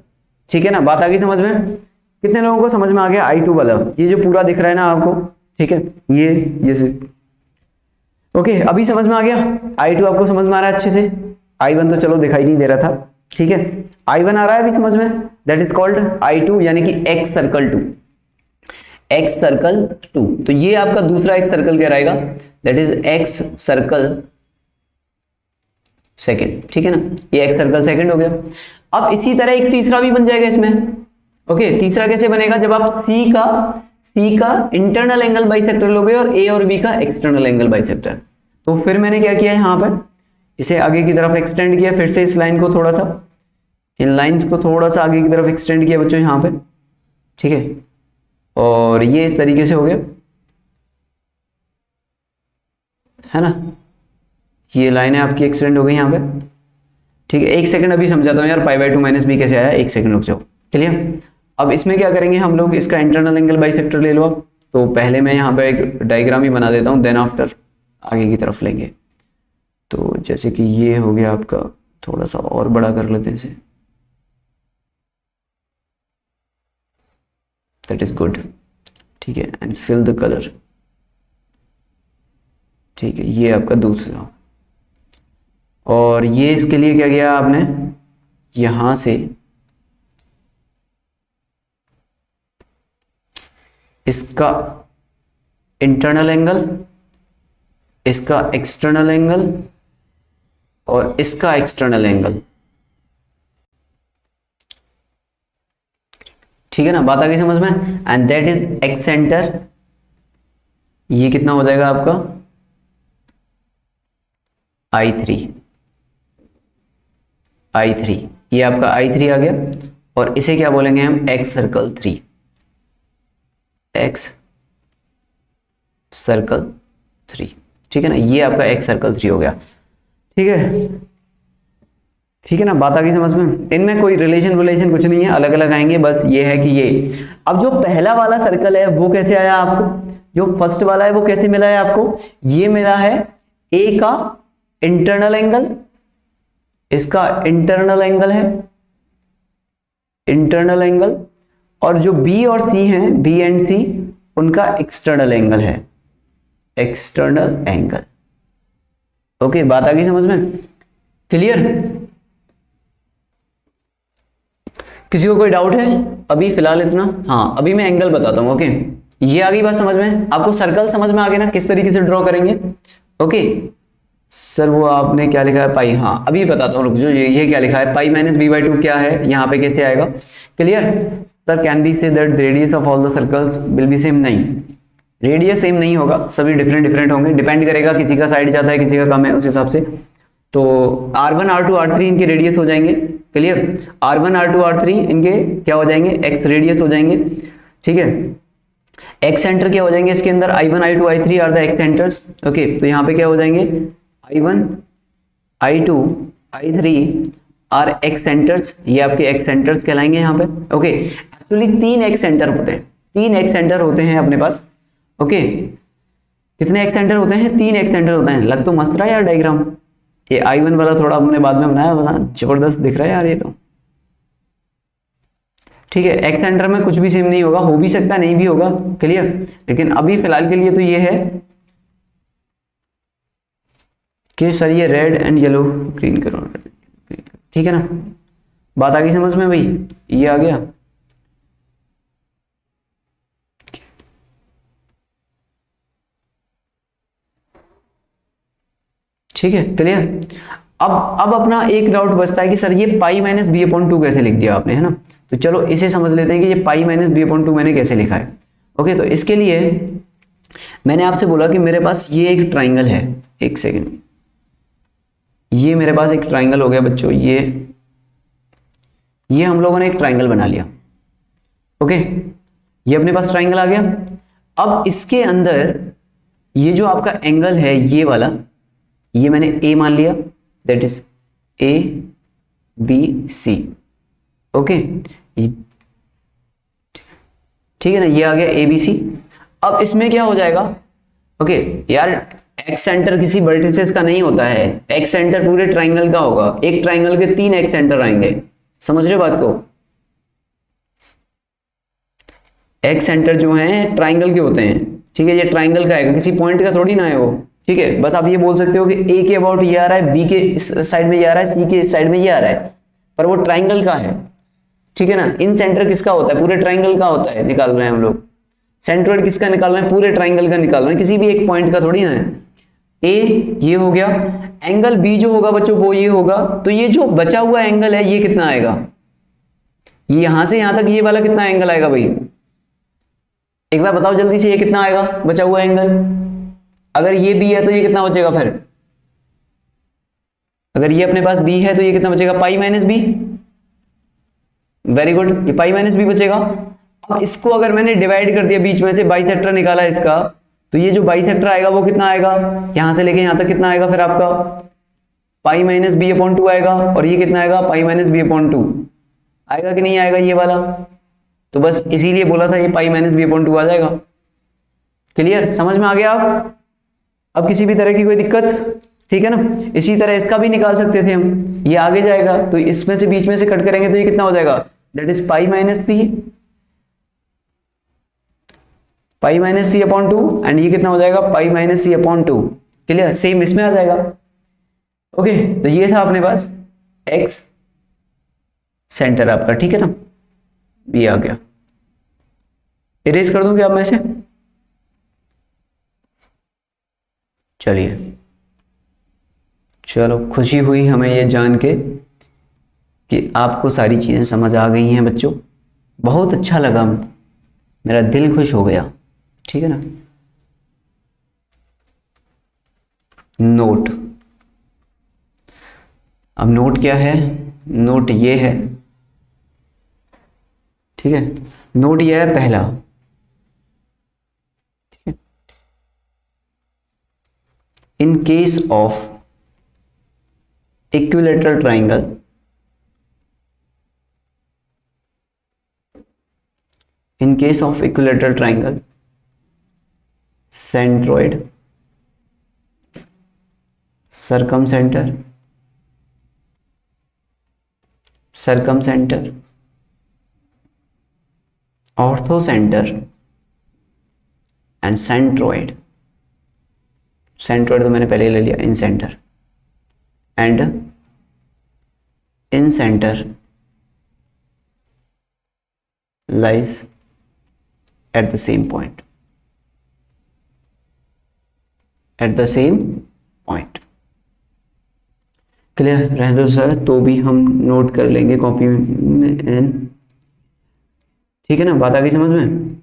ठीक है ना। बात आ गई समझ में। कितने लोगों को समझ में आ गया I2 वाला, ये जो पूरा दिख रहा है ना आपको, ठीक है, ये जैसे। ओके, अभी समझ में आ गया। I2 आपको समझ में आ रहा है अच्छे से। I1 तो चलो दिखाई नहीं दे रहा था, ठीक है। I1 आ रहा है अभी समझ में, दैट इज कॉल्ड I2 यानी कि एक्स सर्कल 2। एक्स सर्कल 2, तो ये आपका दूसरा एक्स सर्कल क्या रहेगा, that is x circle second, ठीक है ना, ये एक्स सर्कल सेकेंड हो गया। अब इसी तरह एक तीसरा भी बन जाएगा इसमें। ओके, तीसरा कैसे बनेगा, जब आप सी का इंटरनल एंगल बाइसेक्टर लोगे और ए और बी का एक्सटर्नल एंगल बाइसेक्टर। तो फिर मैंने क्या किया यहां पर, इसे आगे की तरफ एक्सटेंड किया, फिर से इस लाइन को थोड़ा सा, इन लाइंस को थोड़ा सा आगे की तरफ एक्सटेंड किया बच्चों यहां पे, ठीक है, और ये इस तरीके से हो गया, है ना, ये लाइनें आपकी एक्सटेंड हो गई यहाँ पे, ठीक है। एक सेकंड अभी समझाता हूँ यार, पाई बाय 2 माइनस बी कैसे आया, एक सेकंड रुक जाओ, क्लियर। अब इसमें क्या करेंगे हम लोग, इसका इंटरनल एंगल बाइसेक्टर ले लो आप। तो पहले मैं यहाँ पे एक डायग्राम ही बना देता हूँ, देन आफ्टर आगे की तरफ लेंगे। तो जैसे कि ये हो गया आपका, थोड़ा सा और बड़ा कर लेते हैं इसे, दैट इज गुड, ठीक है, एंड फिल द कलर, ठीक है, ये आपका दूसरा। और ये इसके लिए क्या किया आपने, यहां से इसका इंटरनल एंगल, इसका एक्सटर्नल एंगल और इसका एक्सटर्नल एंगल, ठीक है ना, बात आ गई समझ में। And that is x centre, ये कितना हो जाएगा आपका I3, ये आपका I3 आ गया, और इसे क्या बोलेंगे हम, एक्स सर्कल 3, एक्स सर्कल 3, ठीक है ना, ये आपका एक्स सर्कल 3 हो गया, ठीक है, ठीक है ना, बात आ गई समझ में। इनमें कोई रिलेशन कुछ नहीं है, अलग अलग आएंगे, बस ये है कि ये, अब जो पहला वाला सर्कल है वो कैसे आया आपको, जो फर्स्ट वाला है वो कैसे मिला है आपको, ये मिला है ए का इंटरनल एंगल, इसका इंटरनल एंगल है, इंटरनल एंगल, और जो बी और सी हैं, बी एंड सी, उनका एक्सटर्नल एंगल है, एक्सटर्नल एंगल। ओके, बात आ गई समझ में, क्लियर। किसी को कोई डाउट है अभी फिलहाल इतना, हाँ अभी मैं एंगल बताता हूं। ओके, ये आ गई बात समझ में, आपको सर्कल समझ में आ गया ना, किस तरीके से ड्रॉ करेंगे। ओके सर, वो आपने क्या लिखा है पाई, हाँ अभी बताता हूँ, रुक जो, ये क्या लिखा है, पाई माइनस बी बाई 2 क्या है, यहाँ पे कैसे आएगा, clear. Sir can be say that radius of all the circles will be same, नहीं, रेडियस सेम नहीं होगा, सभी डिफरेंट होंगे, डिपेंड करेगा किसी का साइड ज्यादा है किसी का कम है, उस हिसाब से। तो R1 R2 R3 इनके रेडियस हो जाएंगे, क्लियर, R1 R2 R3 इनके क्या हो जाएंगे, एक्स रेडियस हो जाएंगे, ठीक है। एक्स सेंटर क्या हो जाएंगे इसके अंदर, I1 I2 I3 are the excentres. Okay, तो यहाँ पे क्या हो जाएंगे, I1 I2 I3 are x centres, ये आपके एक्स सेंटर्स कहलाएंगे यहाँ पे। ओके, एक्चुअली 3 एक्स सेंटर होते हैं, 3 एक्स सेंटर होते हैं अपने पास। ओके, कितने एक्स सेंटर होते हैं, 3 एक्स सेंटर होते हैं। लग तो मस्त रहा है यार डायग्राम, ये I1 वाला थोड़ा हमने बाद में बनाया, बता जबरदस्त दिख रहा है यार ये तो, ठीक है। एक्स सेंटर में कुछ भी सेम नहीं होगा, हो भी सकता है नहीं भी होगा, क्लियर, लेकिन अभी फिलहाल के लिए तो ये है कि सर ये रेड एंड येलो ग्रीन करो, ठीक है ना, बात आ गई समझ में भाई, ये आ गया, ठीक है, क्लियर। अब अपना एक डाउट बचता है कि सर ये पाई माइनस बी अपॉन 2 कैसे लिख दिया आपने, है ना, तो चलो इसे समझ लेते हैं कि ये पाई माइनस बी अपॉन 2 मैंने कैसे लिखा है। ओके, तो इसके लिए मैंने आपसे बोला कि मेरे पास ये एक ट्राइंगल है, एक सेकेंड, ये मेरे पास एक ट्राइंगल हो गया बच्चों, ये हम लोगों ने एक ट्राइंगल बना लिया। ओके, ये अपने पास ट्राइंगल आ गया। अब इसके अंदर ये जो आपका एंगल है ये वाला, ये मैंने ए मान लिया, that is A B C. Okay, ठीक है ना, ये आ गया ए बी सी। अब इसमें क्या हो जाएगा, ओके यार, एक्स सेंटर किसी वर्टिसेस का नहीं होता है, एक्स सेंटर पूरे ट्राइंगल का होगा, एक ट्राइंगल के 3 एक्स सेंटर आएंगे, समझ रहे बात को। एक्स सेंटर जो है ट्राइंगल के होते हैं, ठीक है, ये ट्राइंगल का है, किसी पॉइंट का थोड़ी ना है वो, ठीक है। बस आप ये बोल सकते हो कि ए के अबाउट ये आ रहा है, बी के इस साइड में ये आ रहा है, सी के इस साइड में ये आ रहा है, पर वो ट्राइंगल का है, ठीक है ना। इन सेंटर किसका होता है, पूरे ट्राइंगल का होता है, निकाल रहे हैं हम लोग। सेंट्रोइड किसका निकालना है? पूरे ट्राइंगल का निकालना है, किसी भी एक पॉइंट का थोड़ी ना है। ए ये हो गया, एंगल बी जो होगा बच्चों वो ये होगा, तो ये जो बचा हुआ एंगल है ये कितना आएगा? ये यहां से यहां तक ये वाला कितना एंगल आएगा भाई? एक बार बताओ जल्दी से, ये कितना आएगा बचा हुआ एंगल? अगर ये बी है तो ये कितना बचेगा फिर? अगर ये अपने पास बी है तो ये कितना बचेगा? Pi minus B. Very good, ये पाई माइनस बी बचेगा। अब इसको अगर मैंने डिवाइड कर दिया, बीच में से बाइसेक्टर निकाला इसका, तो ये जो बाइसेक्टर आएगा वो कितना आएगा? यहां से लेके यहां तक कितना आएगा फिर आपका? Pi minus B upon two आएगा। और ये कितना आएगा? Pi minus B upon two आएगा कि नहीं आएगा ये वाला? तो बस इसीलिए बोला था ये pi minus B upon two आ जाएगा। क्लियर, समझ में आ गया आप? अब किसी भी तरह की कोई दिक्कत? ठीक है ना। इसी तरह इसका भी निकाल सकते थे हम, ये आगे जाएगा तो इसमें से बीच में से कट करेंगे तो ये कितना हो जाएगा? That is pi minus C upon two, and ये कितना हो जाएगा? Pi minus C upon two. Clear, same इसमें आ जाएगा। ओके, तो ये था अपने पास एक्स सेंटर आपका, ठीक है ना, ये आ गया। इरेज कर दूं क्या अब मैं से? चलिए, चलो खुशी हुई हमें ये जान के कि आपको सारी चीजें समझ आ गई हैं बच्चों। बहुत अच्छा लगा, मेरा दिल खुश हो गया, ठीक है ना। नोट, अब नोट क्या है? नोट ये है, ठीक है, नोट ये है पहला, ठीक है। In case of equilateral triangle, in case of equilateral triangle, centroid, circumcenter, orthocenter and centroid तो मैंने पहले ही ले लिया, incentre and incentre lies at the same point, clear? रहने दो सर, तो भी हम नोट कर लेंगे कॉपी में, ठीक है ना। बात आ गई समझ में?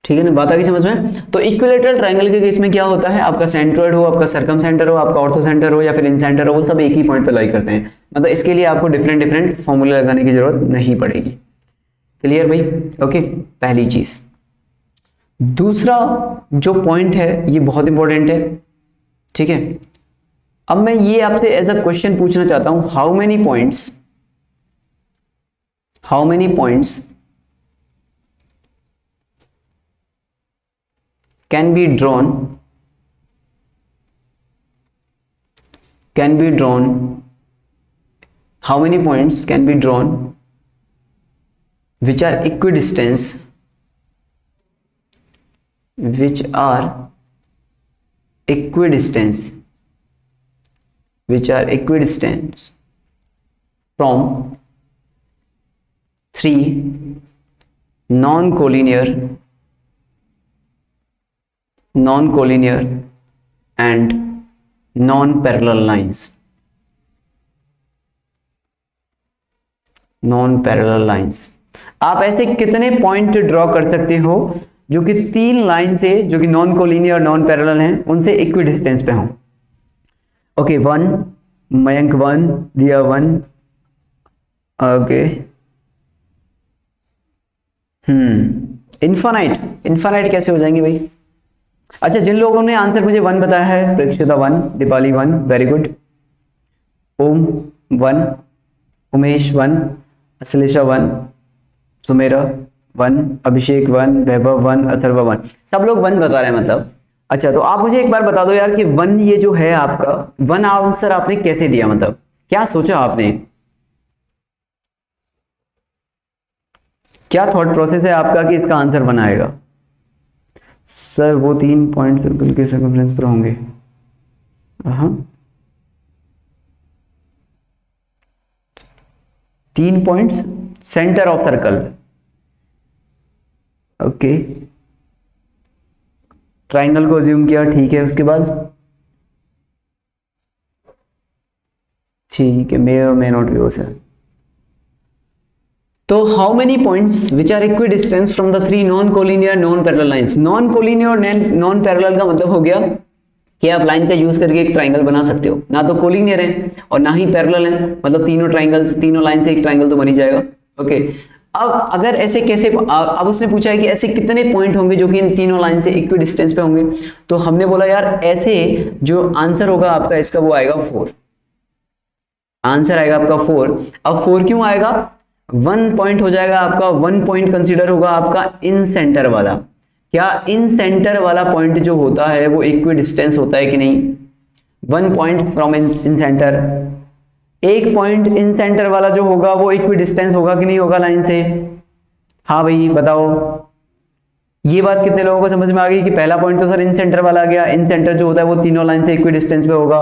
ठीक है ना, बात आ गई समझ में? तो इक्विलैटरल ट्रायंगल के केस में क्या होता है, आपका सेंट्रोइड हो, आपका सर्कमसेंटर हो, आपका ऑर्थोसेंटर हो या फिर इनसेंटर हो, वो सब एक ही पॉइंट पे लाई करते हैं। मतलब इसके लिए आपको डिफरेंट फॉर्मूले लगाने की जरूरत नहीं पड़ेगी। क्लियर भाई? ओके, पहली चीज। दूसरा जो पॉइंट है ये बहुत इंपॉर्टेंट है, ठीक है। अब मैं ये आपसे एज अ क्वेश्चन पूछना चाहता हूं, how many points can be drawn how many points can be drawn which are equidistant from three non-collinear and non-parallel lines, आप ऐसे कितने पॉइंट ड्रॉ कर सकते हो जो कि तीन लाइन से, जो कि नॉन कोलिनियर और नॉन पैरेलल हैं, उनसे इक्वी डिस्टेंस पे हों? ओके, 1, मयंक 1, दिया 1, ओके, इनफाइनाइट कैसे हो जाएंगे भाई? अच्छा, जिन लोगों ने आंसर मुझे 1 बताया है, प्रेक्षिता 1, दीपाली 1, वेरी गुड, ओम 1, उमेश 1, अश्लेषा 1, सुमेरा 1, अभिषेक 1, वैभव 1, अथर्व 1, सब लोग 1 बता रहे हैं मतलब। अच्छा, तो आप मुझे एक बार बता दो यार कि 1 ये जो है आपका 1 आंसर आपने कैसे दिया, मतलब क्या सोचा आपने, क्या थॉट प्रोसेस है आपका कि इसका आंसर 1 आएगा? सर वो 3 पॉइंट सर्कल के सर्कमफ्रेंस पर होंगे। हाँ, 3 points centre of circle, okay, triangle को अज्यूम किया, ठीक है, उसके बाद ठीक है, मे नॉट बी सर। तो how many points which are equidistance from the three non collinear non parallel lines. Non collinear और नॉन पैरेलल का मतलब हो गया कि आप लाइन का यूज करके एक ट्राइंगल बना सकते हो, ना तो कोलिनियर है और ना ही पैरेलल है, मतलब तीनों ट्राइंगल्स, तीनों लाइन से एक ट्राइंगल तो बन ही जाएगा। ओके, अब अगर ऐसे कैसे, अब उसने पूछा है कि ऐसे कितने पॉइंट होंगे जो कि इन तीनों लाइन से इक्वी डिस्टेंस पे होंगे, तो हमने बोला यार ऐसे जो आंसर होगा आपका इसका वो आएगा 4, आंसर आएगा आपका 4। अब 4 क्यों आएगा, 1 पॉइंट हो जाएगा आपका, 1 पॉइंट कंसीडर होगा आपका इन सेंटर वाला। क्या इन सेंटर वाला पॉइंट जो होता है वो इक्वी डिस्टेंस होता है कि नहीं, 1 पॉइंट फ्रॉम इन सेंटर, एक पॉइंट इन सेंटर वाला जो होगा वो इक्वी डिस्टेंस होगा कि नहीं होगा लाइन से। हाँ भाई बताओ, ये बात कितने लोगों को समझ में आ गई कि पहला पॉइंट तो सर इन सेंटर वाला आ गया, इन सेंटर जो होता है वो तीनों लाइन से इक्वी डिस्टेंस पे होगा।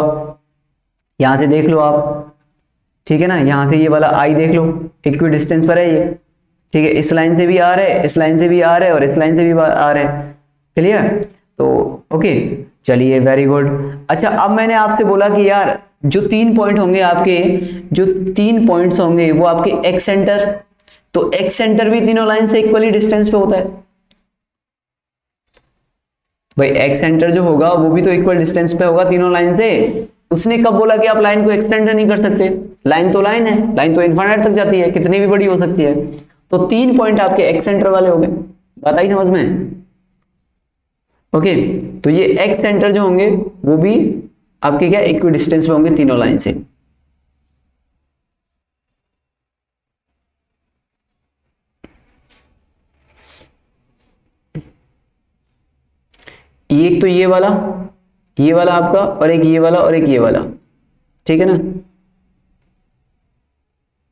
यहां से देख लो आप, ठीक है ना, यहां से ये वाला आई देख लो, इक्वी डिस्टेंस पर है ये, ठीक है, इस लाइन से भी आ रहे, इस लाइन से भी आ रहे और इस लाइन से भी आ रहे, क्लियर। तो ओके चलिए, वेरी गुड। अच्छा, अब मैंने आपसे बोला कि यार जो 3 पॉइंट होंगे आपके, जो 3 पॉइंट्स होंगे वो आपके एक्स सेंटर, तो एक्स सेंटर भी तीनों लाइन से इक्वली डिस्टेंस पे होता है भाई, एक्स सेंटर जो होगा वो भी तो इक्वल डिस्टेंस पे होगा तीनों लाइन से। उसने कब बोला कि आप लाइन को एक्सटेंड नहीं कर सकते, लाइन तो लाइन है, लाइन तो इनफाइनाइट तक जाती है, कितनी भी बड़ी हो सकती है। तो 3 पॉइंट आपके एक्स सेंटर वाले हो गए, बात आई समझ में। ओके, तो ये एक्स सेंटर जो होंगे वो भी आपके क्या इक्वी डिस्टेंस पे होंगे तीनों लाइन से। एक तो ये वाला आपका, और एक ये वाला और एक ये वाला, ठीक है ना।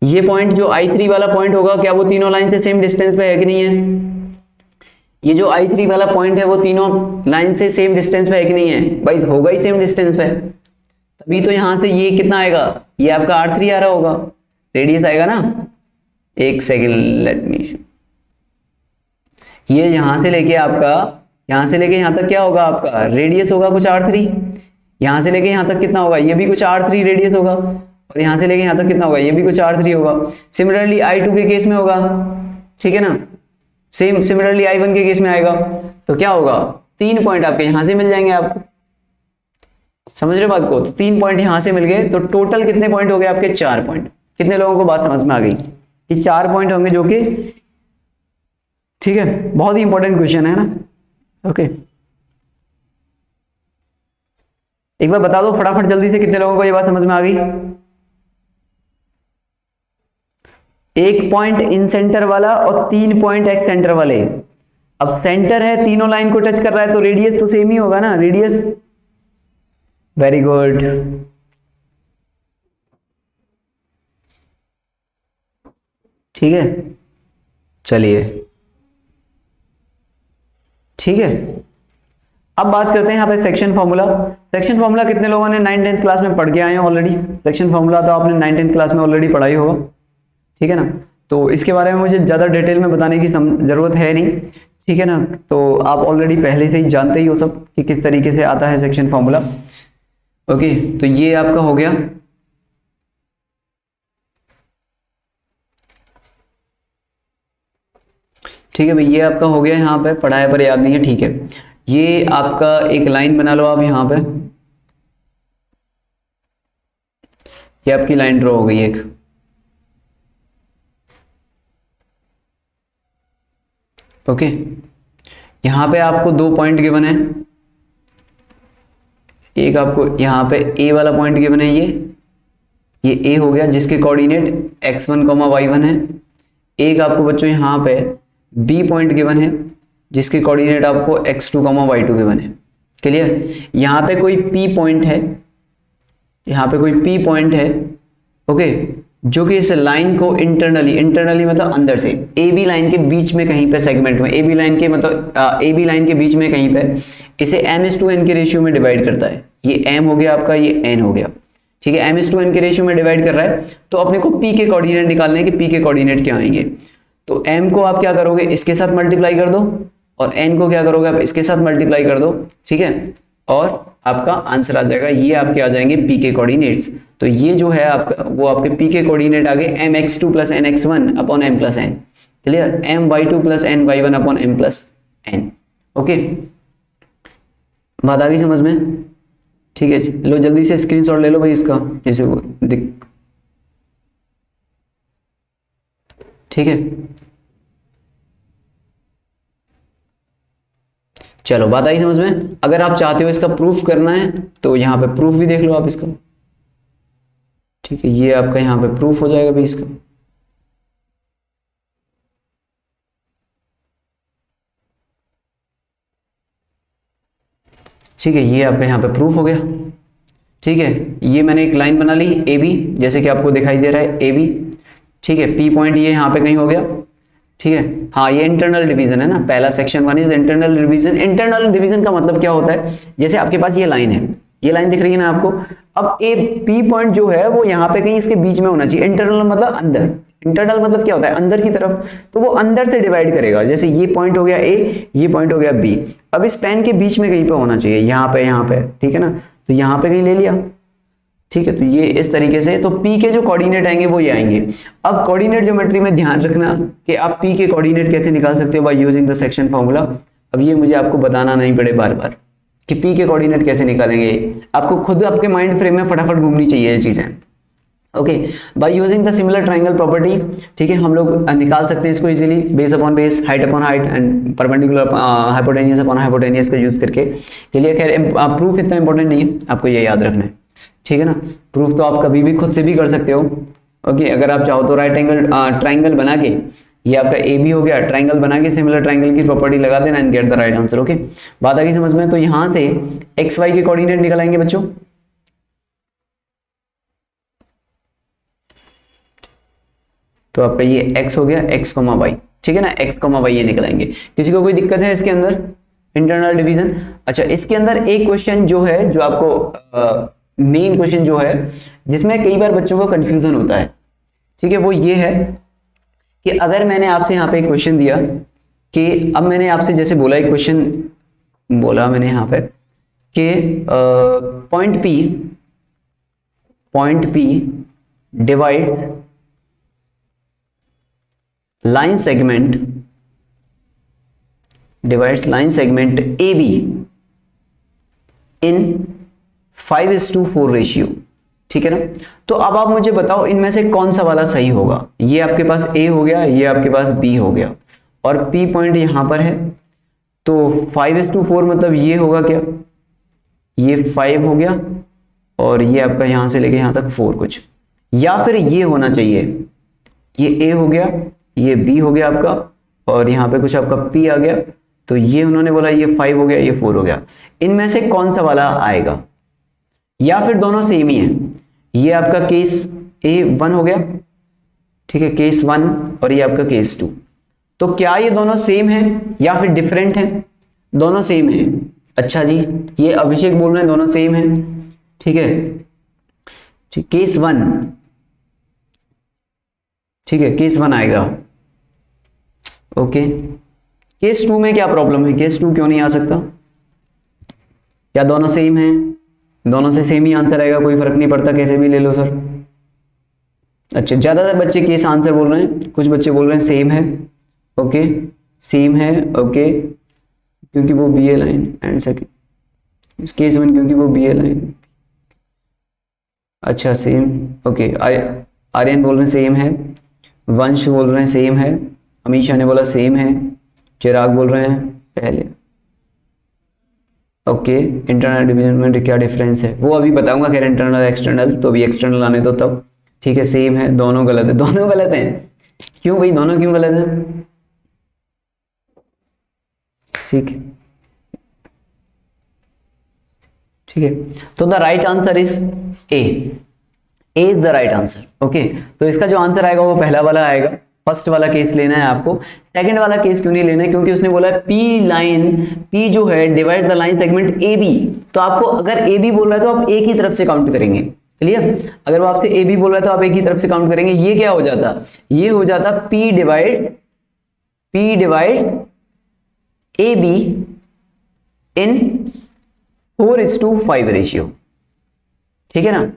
ये पॉइंट जो I3 वाला पॉइंट होगा, क्या वो तीनों लाइन से सेम डिस्टेंस पे है कि नहीं है। ये जो I3 वाला पॉइंट है वो तीनों लाइन से सेम डिस्टेंस पे है कि नहीं है, भाई होगा ही सेम डिस्टेंस पे, तभी तो यहां से ये कितना आएगा, ये आपका R3 आ रहा होगा, रेडियस आएगा ना। एक सेकेंड, लेट मी, ये यहां से लेके आपका, यहां से लेके यहां तक क्या होगा आपका, रेडियस होगा कुछ R3, यहां से लेके यहां तक कितना होगा, ये भी कुछ R3 रेडियस होगा, और यहां से लेके यहां तक कितना होगा, ये भी कुछ R3 होगा। सिमिलरली I2 के केस में होगा, ठीक है ना, सेम सिमिलरली I1 के केस में आएगा। तो क्या होगा, 3 पॉइंट आपके यहां से मिल जाएंगे आपको, समझ रहे बात को। तो 3 पॉइंट यहां से मिल गए, तो टोटल कितने पॉइंट हो गए आपके, 4 पॉइंट। कितने लोगों को बात समझ में आ गई कि 4 पॉइंट होंगे जो कि, ठीक है, बहुत ही इंपॉर्टेंट क्वेश्चन है ना। ओके, एक बार बता दो फटाफट जल्दी से, कितने लोगों को ये बात समझ में आ गई। एक पॉइंट इन सेंटर वाला और 3 पॉइंट एक्स सेंटर वाले। अब सेंटर है, तीनों लाइन को टच कर रहा है, तो रेडियस तो सेम ही होगा ना, रेडियस, वेरी गुड। ठीक है, चलिए, ठीक है। अब बात करते हैं यहाँ पे सेक्शन फॉर्मूला। सेक्शन फॉर्मूला कितने लोगों ने 9th क्लास में पढ़ के आए हैं ऑलरेडी। सेक्शन फॉर्मूला तो आपने 9th क्लास में ऑलरेडी पढ़ाई होगा, ठीक है ना। तो इसके बारे में मुझे ज़्यादा डिटेल में बताने की ज़रूरत है नहीं, ठीक है ना। तो आप ऑलरेडी पहले से ही जानते ही हो सब कि किस तरीके से आता है सेक्शन फॉर्मूला। ओके, तो ये आपका हो गया। ठीक है भाई, ये आपका हो गया, यहाँ पे पढ़ाया पर याद नहीं है, ठीक है। ये आपका एक लाइन बना लो आप यहाँ पे, ये आपकी लाइन ड्रॉ हो गई एक। ओके, यहाँ पे आपको 2 पॉइंट गिवन है, एक आपको यहाँ पे ए वाला पॉइंट गिवन है, ये ए हो गया जिसके कोऑर्डिनेट x1, y1 है। एक आपको बच्चों यहाँ पे बी पॉइंट गिवन है जिसके कोऑर्डिनेट आपको x2, y2 गिवन है। क्लियर, यहाँ पे कोई p पॉइंट है, यहाँ पे कोई p पॉइंट है, ओके, जो कि इस लाइन को इंटरनली मतलब अंदर से ए बी लाइन के बीच में कहीं पे सेगमेंट में, ए बी लाइन के मतलब ए बी लाइन के बीच में कहीं पे इसे m/n के रेशियो में डिवाइड करता है। ये m हो गया आपका, ये n हो गया, ठीक है, m/n के रेशियो में डिवाइड कर रहा है। तो अपने को p के कोऑर्डिनेट निकालने हैं कि p के कोऑर्डिनेट क्या आएंगे। तो m को आप क्या करोगे, इसके साथ मल्टीप्लाई कर दो, और n को क्या करोगे आप इसके साथ मल्टीप्लाई कर दो, ठीक है, और आपका आंसर आ जाएगा। ये आपके आ जाएंगे p के कोऑर्डिनेट्स। तो ये जो है आपका वो आपके p के कोऑर्डिनेट आ गए mx2 plus nx1 upon m plus n। Clear, my2 plus ny1 upon m plus n। Okay, बात आ गई समझ में? ठीक है, लो जल्दी से स्क्रीनशॉट ले लो भाई इसका, जैसे वो दिख, ठीक है। चलो बात आई समझ में? अगर आप चाहते हो इसका प्रूफ करना है तो यहाँ पे प्रूफ भी देख लो आप इसका, ठीक है, ये आपका यहाँ पे प्रूफ हो जाएगा भाई इसका। ठीक है, ये आपका यहाँ पे प्रूफ हो गया। ठीक है, ये मैंने एक लाइन बना ली ए बी, जैसे कि आपको दिखाई दे रहा है ए बी, ठीक है, पी पॉइंट ये यहाँ पे कहीं हो गया, ठीक है। हाँ, ये इंटरनल डिवीजन है ना, पहला section 1 is internal division. Internal division का मतलब क्या होता है, जैसे आपके पास ये लाइन है, ये लाइन दिख रही है ना आपको, अब ए पी पॉइंट जो है वो यहाँ पे कहीं इसके बीच में होना चाहिए। इंटरनल मतलब अंदर, इंटरनल मतलब क्या होता है, अंदर की तरफ, तो वो अंदर से डिवाइड करेगा। जैसे ये पॉइंट हो गया ए, ये पॉइंट हो गया बी, अब इस पेन के बीच में कहीं पे होना चाहिए, यहाँ पे, ठीक है ना, तो यहाँ पे कहीं ले लिया, ठीक है। तो ये इस तरीके से, तो P के जो कोऑर्डिनेट आएंगे वो ये आएंगे। अब कोऑर्डिनेट ज्योमेट्री में ध्यान रखना कि आप P के कोऑर्डिनेट कैसे निकाल सकते हो by using the section formula. अब ये मुझे आपको बताना नहीं पड़े बार बार कि P के कोऑर्डिनेट कैसे निकालेंगे, आपको खुद आपके माइंड फ्रेम में फटाफट घूमनी चाहिए ये चीजें। Okay, by using the similar triangle property, ठीक है, हम लोग निकाल सकते हैं इसको easily, base upon base, height upon height and perpendicular hypotenuse upon hypotenuse का यूज करके। चलिए खैर, प्रूफ इतना इंपॉर्टेंट नहीं है, आपको ये याद रखना है, ठीक है ना। प्रूफ तो आप कभी भी खुद से भी कर सकते हो। ओके, अगर आप चाहो तो राइट एंगल ट्राइंगल बना के, ये आपका ए बी हो गया, ट्राइंगल बना के सिमिलर ट्राइंगल की प्रॉपर्टी लगा देना and get the right answer. Okay, बात आ गई समझ में? तो यहां से एक्स वाई के कोऑर्डिनेट निकलाएंगे बच्चों, तो आपका ये x हो गया, x, y, ठीक है ना, x, y ये निकलाएंगे। किसी को कोई दिक्कत है इसके अंदर इंटरनल डिवीजन? अच्छा, इसके अंदर एक क्वेश्चन जो है, जो आपको मेन क्वेश्चन जो है, जिसमें कई बार बच्चों को कंफ्यूजन होता है, ठीक है, वो ये है कि अगर मैंने आपसे यहाँ पे एक क्वेश्चन दिया कि अब मैंने आपसे जैसे बोला, एक क्वेश्चन बोला मैंने यहाँ पे कि point P divides line segment AB in 5:4 ratio, ठीक है ना। तो अब आप मुझे बताओ इनमें से कौन सा वाला सही होगा। ये आपके पास A हो गया, ये आपके पास B हो गया, और P पॉइंट यहां पर है, तो 5:4 मतलब ये होगा क्या, ये 5 हो गया, और ये आपका यहां से लेके यहां तक 4 कुछ, या फिर ये होना चाहिए, ये A हो गया, ये B हो गया आपका, और यहाँ पे कुछ आपका P आ गया, तो ये उन्होंने बोला ये 5 हो गया, ये 4 हो गया। इनमें से कौन सा वाला आएगा, या फिर दोनों सेम ही है। ये आपका केस A1 हो गया, ठीक है, केस 1, और ये आपका केस 2। तो क्या ये दोनों सेम है या फिर डिफरेंट है? दोनों सेम है। अच्छा जी, ये अभिषेक बोल रहे हैं दोनों सेम है, ठीक है, केस 1, ठीक है, केस 1 आएगा। ओके, केस 2 में क्या प्रॉब्लम है, केस 2 क्यों नहीं आ सकता? या दोनों सेम है? दोनों से सेम ही आंसर आएगा, कोई फर्क नहीं पड़ता, कैसे भी ले लो सर। अच्छा, ज्यादातर बच्चे केस आंसर बोल रहे हैं, कुछ बच्चे बोल रहे हैं सेम है। ओके, सेम है, ओके, क्योंकि वो be a line, and second case 1 क्योंकि वो बी ए लाइन। अच्छा, सेम, ओके, आर्यन बोल रहे हैं सेम है, वंश बोल रहे हैं सेम है, अमीशा ने बोला सेम है, चिराग बोल रहे हैं पहले। ओके, इंटरनल डिवीजन में क्या डिफरेंस है वो अभी बताऊंगा, खैर इंटरनल एक्सटर्नल, तो अभी एक्सटर्नल आने दो तब, ठीक है। सेम है, दोनों गलत है, दोनों गलत हैं, क्यों भाई, दोनों क्यों गलत है? ठीक है, ठीक है, तो the right answer is a is the right answer. Okay, तो इसका जो आंसर आएगा वो पहला वाला आएगा, फर्स्ट वाला केस लेना है आपको। सेकंड वाला केस क्यों नहीं लेना है, क्योंकि उसने बोला है P जो है divides the line segment AB, तो आपको अगर AB बोल रहा है तो आप एक ही तरफ से काउंट करेंगे। क्लियर, अगर वो आपसे AB बोल रहा है तो आप एक ही तरफ से काउंट करेंगे। ये क्या हो जाता, ये हो जाता P divides P divide AB इन 4:5 रेशियो, ठीक है ना,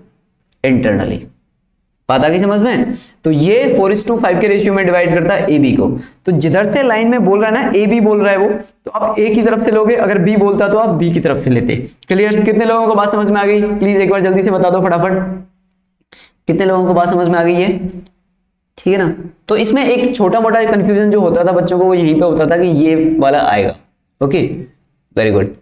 इंटरनली। बात आ गई समझ में? तो ये 4:5 के रेशियो में डिवाइड करता है AB को। तो जिधर से लाइन में बोल रहा है ना AB बोल रहा है वो, तो आप A की तरफ से लोगे, अगर B बोलता तो आप B की तरफ से लेते। क्लियर? कितने लोगों को बात समझ में आ गई? प्लीज एक बार जल्दी से बता दो फटाफट, कितने लोगों को बात समझ में आ गई है? ठीक है ना। तो इसमें एक छोटा मोटा कंफ्यूजन जो होता था बच्चों को, वो यहीं पे होता था कि ये वाला आएगा। Okay, very good.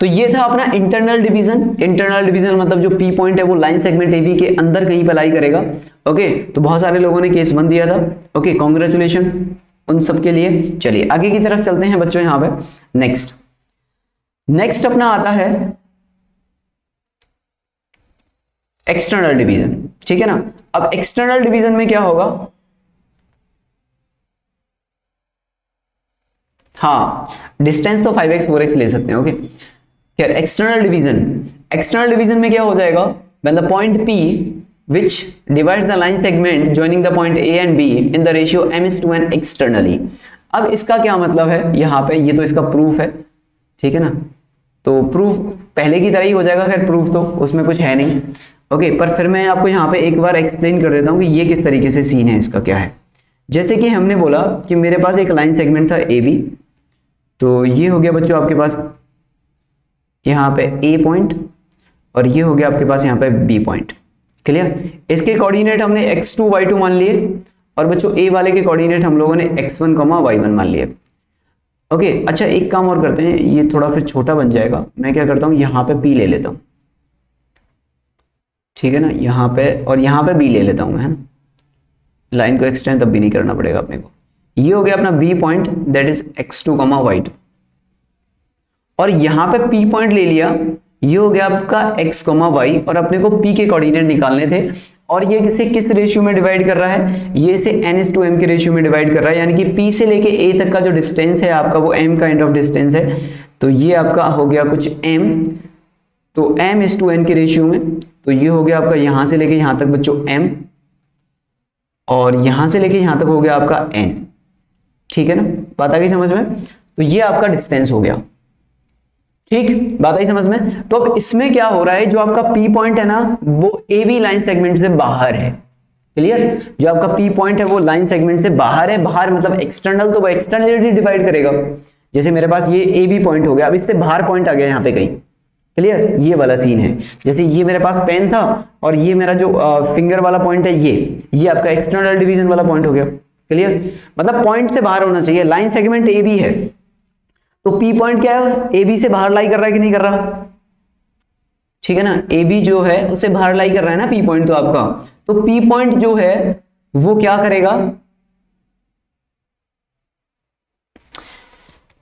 तो ये था अपना इंटरनल डिवीजन। इंटरनल डिवीजन मतलब जो पी पॉइंट है वो लाइन सेगमेंट एबी के अंदर कहीं पर लाई करेगा। ओके, तो बहुत सारे लोगों ने केस बन दिया था। ओके, कॉन्ग्रेचुलेशन उन सब के लिए। चलिए आगे की तरफ चलते हैं बच्चों। यहां पे नेक्स्ट अपना आता है एक्सटर्नल डिवीजन, ठीक है ना। अब एक्सटर्नल डिवीजन में क्या होगा? हाँ, डिस्टेंस तो 5x 4x ले सकते हैं। ओके, फिर एक्सटर्नल डिवीजन में क्या हो जाएगा? when the point P which divides the line segment joining the point A and B in the ratio m:1 externally। अब इसका क्या मतलब है यहाँ पे? ये तो इसका प्रूफ है, ठीक है ना। तो प्रूफ पहले की तरह ही हो जाएगा, खैर प्रूफ तो उसमें कुछ है नहीं। ओके, पर फिर मैं आपको यहाँ पे एक बार एक्सप्लेन कर देता हूँ कि ये किस तरीके से सीन है, इसका क्या है। जैसे कि हमने बोला कि मेरे पास एक लाइन सेगमेंट था AB, तो ये हो गया बच्चों आपके पास यहाँ पे A पॉइंट, और ये हो गया आपके पास यहाँ पे B पॉइंट। क्लियर? इसके कोऑर्डिनेट हमने x2 y2 मान लिए, और बच्चों A वाले के कोऑर्डिनेट हम लोगों ने x1 y1 मान लिए। ओके, अच्छा एक काम और करते हैं, ये थोड़ा फिर छोटा बन जाएगा। मैं क्या करता हूँ, यहाँ पे P ले लेता हूँ, ठीक है ना, यहाँ पे, और यहाँ पे B ले लेता हूँ मैं, है ना। लाइन को एक्सटेंड तब भी नहीं करना पड़ेगा अपने को। ये हो गया अपना B point, that is x2 y2, और यहाँ पे P पॉइंट ले लिया, ये हो गया आपका x, y, और अपने को P के कोऑर्डिनेट निकालने थे। और ये इसे किस रेशियो में डिवाइड कर रहा है? ये इसे n:m के रेशियो में डिवाइड कर रहा है, यानी कि P से लेके A तक का जो डिस्टेंस है आपका, वो m काइंड ऑफ डिस्टेंस है। तो ये आपका हो गया कुछ m, तो m:n के रेशियो में। तो ये हो गया आपका यहाँ से लेके यहाँ तक बच्चों m, और यहाँ से लेके यहाँ तक हो गया आपका n, ठीक है ना। बात आ गई समझ में? तो ये आपका डिस्टेंस हो गया, ठीक, बात आई समझ में। तो अब इसमें क्या हो रहा है, जो आपका P पॉइंट है ना, वो AB लाइन सेगमेंट से बाहर है। क्लियर? जो आपका P पॉइंट है वो लाइन सेगमेंट से बाहर है। बाहर मतलब एक्सटर्नल, तो वो एक्सटर्नलिटी डिवाइड करेगा। जैसे मेरे पास ये AB पॉइंट हो गया, अब इससे बाहर पॉइंट आ गया यहाँ पे कहीं। क्लियर? ये वाला सीन है। जैसे ये मेरे पास पेन था, और ये मेरा जो फिंगर वाला पॉइंट है, ये आपका एक्सटर्नल डिवीजन वाला पॉइंट हो गया। क्लियर? मतलब पॉइंट से बाहर होना चाहिए। लाइन सेगमेंट AB है, तो P पॉइंट क्या है? AB से बाहर लाई कर रहा है कि नहीं कर रहा? ठीक है ना, AB जो है उससे बाहर लाई कर रहा है ना P पॉइंट तो आपका। तो P पॉइंट जो है वो क्या करेगा?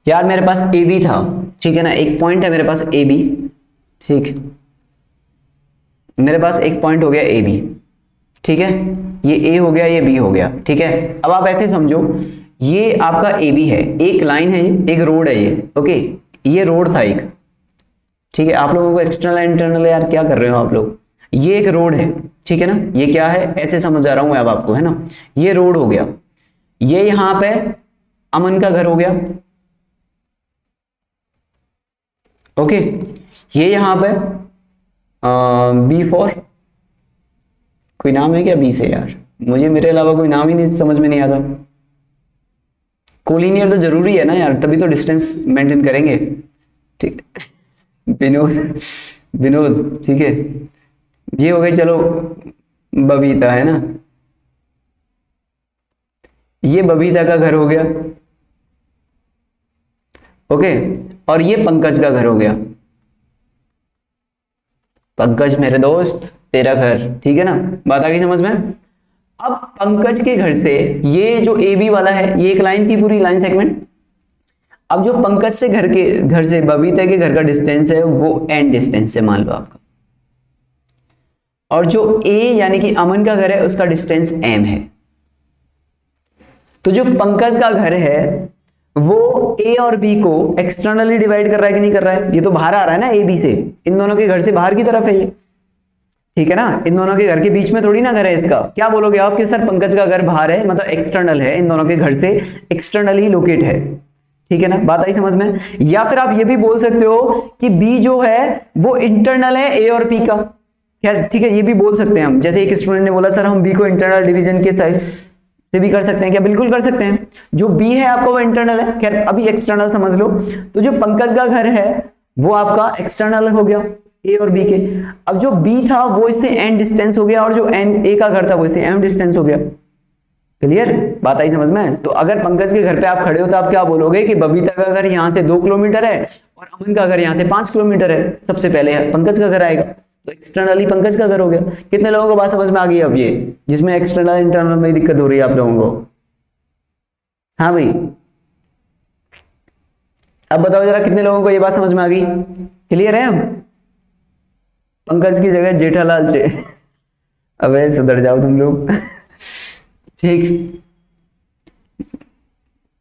यार मेरे पास AB था, ठीक है ना, एक पॉइंट है मेरे पास AB, ठीक, मेरे पास एक पॉइंट हो गया AB, ठीक है, ये A हो गया, ये B हो गया, ठीक है। अब आप ऐसे समझो, ये आपका AB है, एक लाइन है, एक रोड है ये। ओके, ये रोड था एक, ठीक है। आप लोगों को एक्सटर्नल इंटरनल यार क्या कर रहे हो आप लोग? ये एक रोड है, ठीक है ना, ये क्या है ऐसे समझा रहा हूं मैं अब आपको, है ना। ये रोड हो गया, ये यहां पे अमन का घर हो गया। ओके, ये यहां पे B4, कोई नाम है क्या B से? यार मुझे मेरे अलावा कोई नाम ही नहीं समझ में नहीं आता। कोलिनियर तो जरूरी है ना यार, तभी तो डिस्टेंस मेंटेन करेंगे, ठीक। विनोद, ठीक है, ये हो गई। चलो बबीता है ना, ये बबीता का घर हो गया। ओके, और ये पंकज का घर हो गया। पंकज मेरे दोस्त, तेरा घर, ठीक है ना। बात आ गई समझ में? अब पंकज के घर से ये जो AB वाला है, ये एक लाइन थी पूरी, लाइन सेगमेंट। अब जो पंकज से घर से बबीता के घर का डिस्टेंस है वो n डिस्टेंस है मान लो आपका, और जो A यानी कि अमन का घर है उसका डिस्टेंस m है। तो जो पंकज का घर है वो A और B को एक्सटर्नली डिवाइड कर रहा है कि नहीं कर रहा है? ये तो बाहर आ रहा है ना AB से, इन दोनों के घर से बाहर की तरफ है ये। ठीक है ना, इन दोनों के घर के बीच में थोड़ी ना घर है इसका। क्या बोलोगे आप कि सर पंकज का घर बाहर है, मतलब एक्सटर्नल है, इन दोनों के घर से एक्सटर्नल ही लोकेट है। ठीक है ना, बात आई समझ में। या फिर आप ये भी बोल सकते हो कि बी जो है वो इंटरनल है ए और पी का। खैर ठीक है, ये भी बोल सकते हैं हम। जैसे एक स्टूडेंट ने बोला सर हम बी को इंटरनल डिवीजन के साइड से भी कर सकते हैं क्या? बिल्कुल कर सकते हैं। जो बी है आपका वो इंटरनल है, खैर अभी एक्सटर्नल समझ लो। तो जो पंकज का घर है वो आपका एक्सटर्नल हो गया ए और बी के। अब जो बी था वो इससे एन डिस्टेंस हो गया, और जो एन ए का घर था वो इससे एम डिस्टेंस हो गया। क्लियर, बात आई समझ में। तो अगर पंकज के घर पे आप खड़े हो तो आप क्या बोलोगे कि बबीता का घर यहाँ से 2 किलोमीटर है और अमन का घर यहाँ से 5 किलोमीटर है। सबसे पहले पंकज का घर आएगा, तो एक्सटर्नली पंकज का घर हो गया। कितने लोगों को बात समझ में आ गई अब ये, जिसमें एक्सटर्नल इंटरनल में दिक्कत हो रही है आप लोगों को? हाँ भाई, अब बताओ जरा कितने लोगों को ये बात समझ में आ गई? क्लियर है? हम पंकज की जगह जेठालाल से अबे सुधर जाओ तुम लोग ठीक,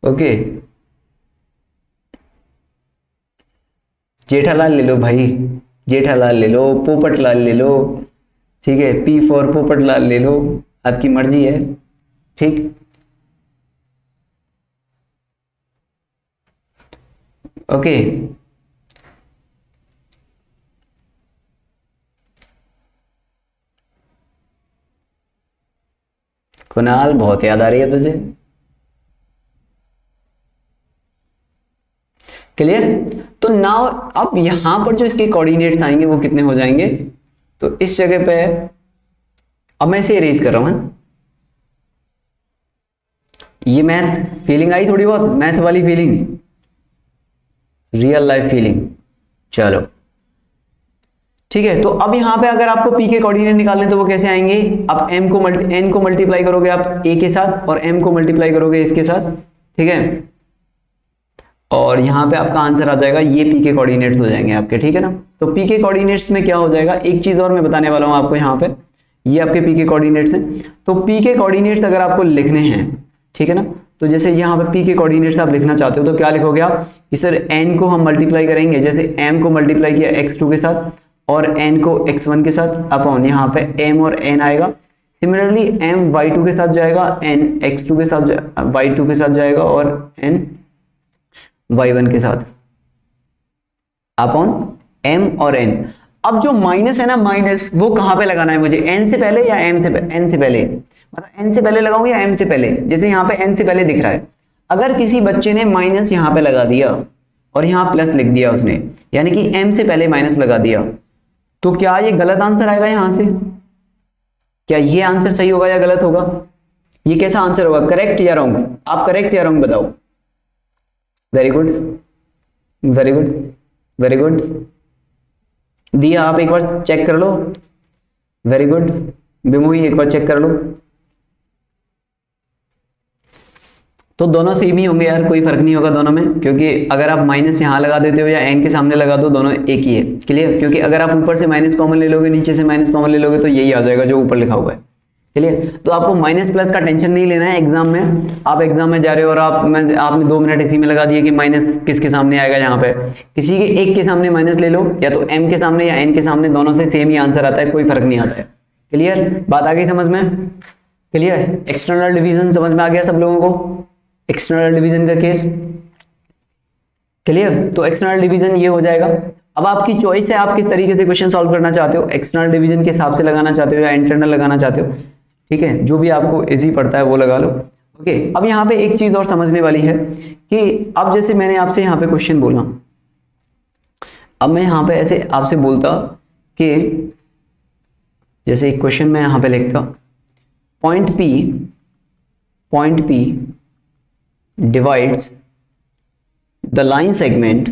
ओके। जेठालाल ले लो भाई, जेठालाल ले लो, पोपटलाल ले लो, ठीक है, पी फॉर पोपटलाल ले लो, आपकी मर्जी है। ठीक, ओके। कुणाल बहुत याद आ रही है तुझे। क्लियर? तो नाउ अब यहां पर जो इसके कोऑर्डिनेट्स आएंगे वो कितने हो जाएंगे? तो इस जगह पे अब मैं इसे इरेज कर रहा हूं। ये मैथ फीलिंग आई थोड़ी बहुत, मैथ वाली फीलिंग, रियल लाइफ फीलिंग। चलो ठीक है, तो अब यहां पे अगर आपको पी के कोऑर्डिनेट निकालने तो वो कैसे आएंगे? आप एन को मल्टीप्लाई करोगे आप ए के साथ, और एम को मल्टीप्लाई करोगे इसके साथ, ठीक है, और यहां पे आपका आंसर आ जाएगा, ये पी के कोऑर्डिनेट्स हो जाएंगे आपके। ठीक है ना, तो पी के कोऑर्डिनेट्स में क्या हो जाएगा, एक चीज और मैं बताने वाला हूं आपको। यहाँ पे ये आपके पी के कोऑर्डिनेट्स हैं, तो पी के कोऑर्डिनेट्स अगर आपको लिखने हैं, ठीक है ना, तो जैसे यहाँ पे पी के कोऑर्डिनेट्स आप लिखना चाहते हो तो क्या लिखोगे आप कि सर एन को हम मल्टीप्लाई करेंगे, जैसे एम को मल्टीप्लाई किया x2 के साथ और n को x1 के साथ, अपॉन यहाँ पे m और n आएगा। सिमिलरली m y2 के साथ जाएगा, n x2 के साथ y2 के साथ जाएगा, और n y1 के साथ, अपॉन m और n। अब जो माइनस है ना, माइनस वो कहां पे लगाना है मुझे, n से पहले या n से पहले, मतलब n से पहले लगाऊं या m से पहले? जैसे यहाँ पे n से पहले दिख रहा है, अगर किसी बच्चे ने माइनस यहाँ पे लगा दिया और यहाँ प्लस लिख दिया उसने, यानी कि m से पहले माइनस लगा दिया, तो क्या ये गलत आंसर आएगा यहां से? क्या ये आंसर सही होगा या गलत होगा? ये कैसा आंसर होगा, करेक्ट या रॉन्ग? आप करेक्ट या रॉन्ग बताओ। Very good, very good, very good. दिया आप एक बार चेक कर लो। वेरी गुड बिमोही, एक बार चेक कर लो। तो दोनों सेम ही होंगे यार, कोई फर्क नहीं होगा दोनों में, क्योंकि अगर आप माइनस यहाँ लगा देते हो या एन के सामने लगा दो, दोनों एक ही है। क्लियर? क्योंकि अगर आप ऊपर से माइनस कॉमन ले लोगे, नीचे से माइनस कॉमन ले लोगे, तो यही आ जाएगा जो ऊपर लिखा हुआ है। क्लियर? तो आपको माइनस प्लस का टेंशन नहीं लेना है एग्जाम में। आप एग्जाम में जा रहे हो और आपने 2 मिनट इसी में लगा दिए कि माइनस किसके सामने आएगा, यहाँ पे किसी के एक के सामने माइनस ले लो, या तो एम के सामने या एन के सामने, दोनों से सेम ही आंसर आता है, कोई फर्क नहीं आता है। क्लियर? बात आ गई समझ में? क्लियर? एक्सटर्नल डिवीजन समझ में आ गया सब लोगों को? एक्सटर्नल डिवीजन का केस क्लियर? तो एक्सटर्नल डिवीजन ये हो जाएगा। अब आपकी चॉइस है, आप किस तरीके से क्वेश्चन सॉल्व करना चाहते हो, एक्सटर्नल डिवीजन के हिसाब से लगाना चाहते हो या इंटरनल लगाना चाहते हो, ठीक है, जो भी आपको इजी पड़ता है वो लगा लो। ओके, अब यहाँ पे एक चीज और समझने वाली है कि अब जैसे मैंने आपसे यहाँ पे क्वेश्चन बोला, अब मैं यहाँ पे ऐसे आपसे बोलता कि जैसे एक क्वेश्चन मैं यहाँ पे लिखता, point P divides the line segment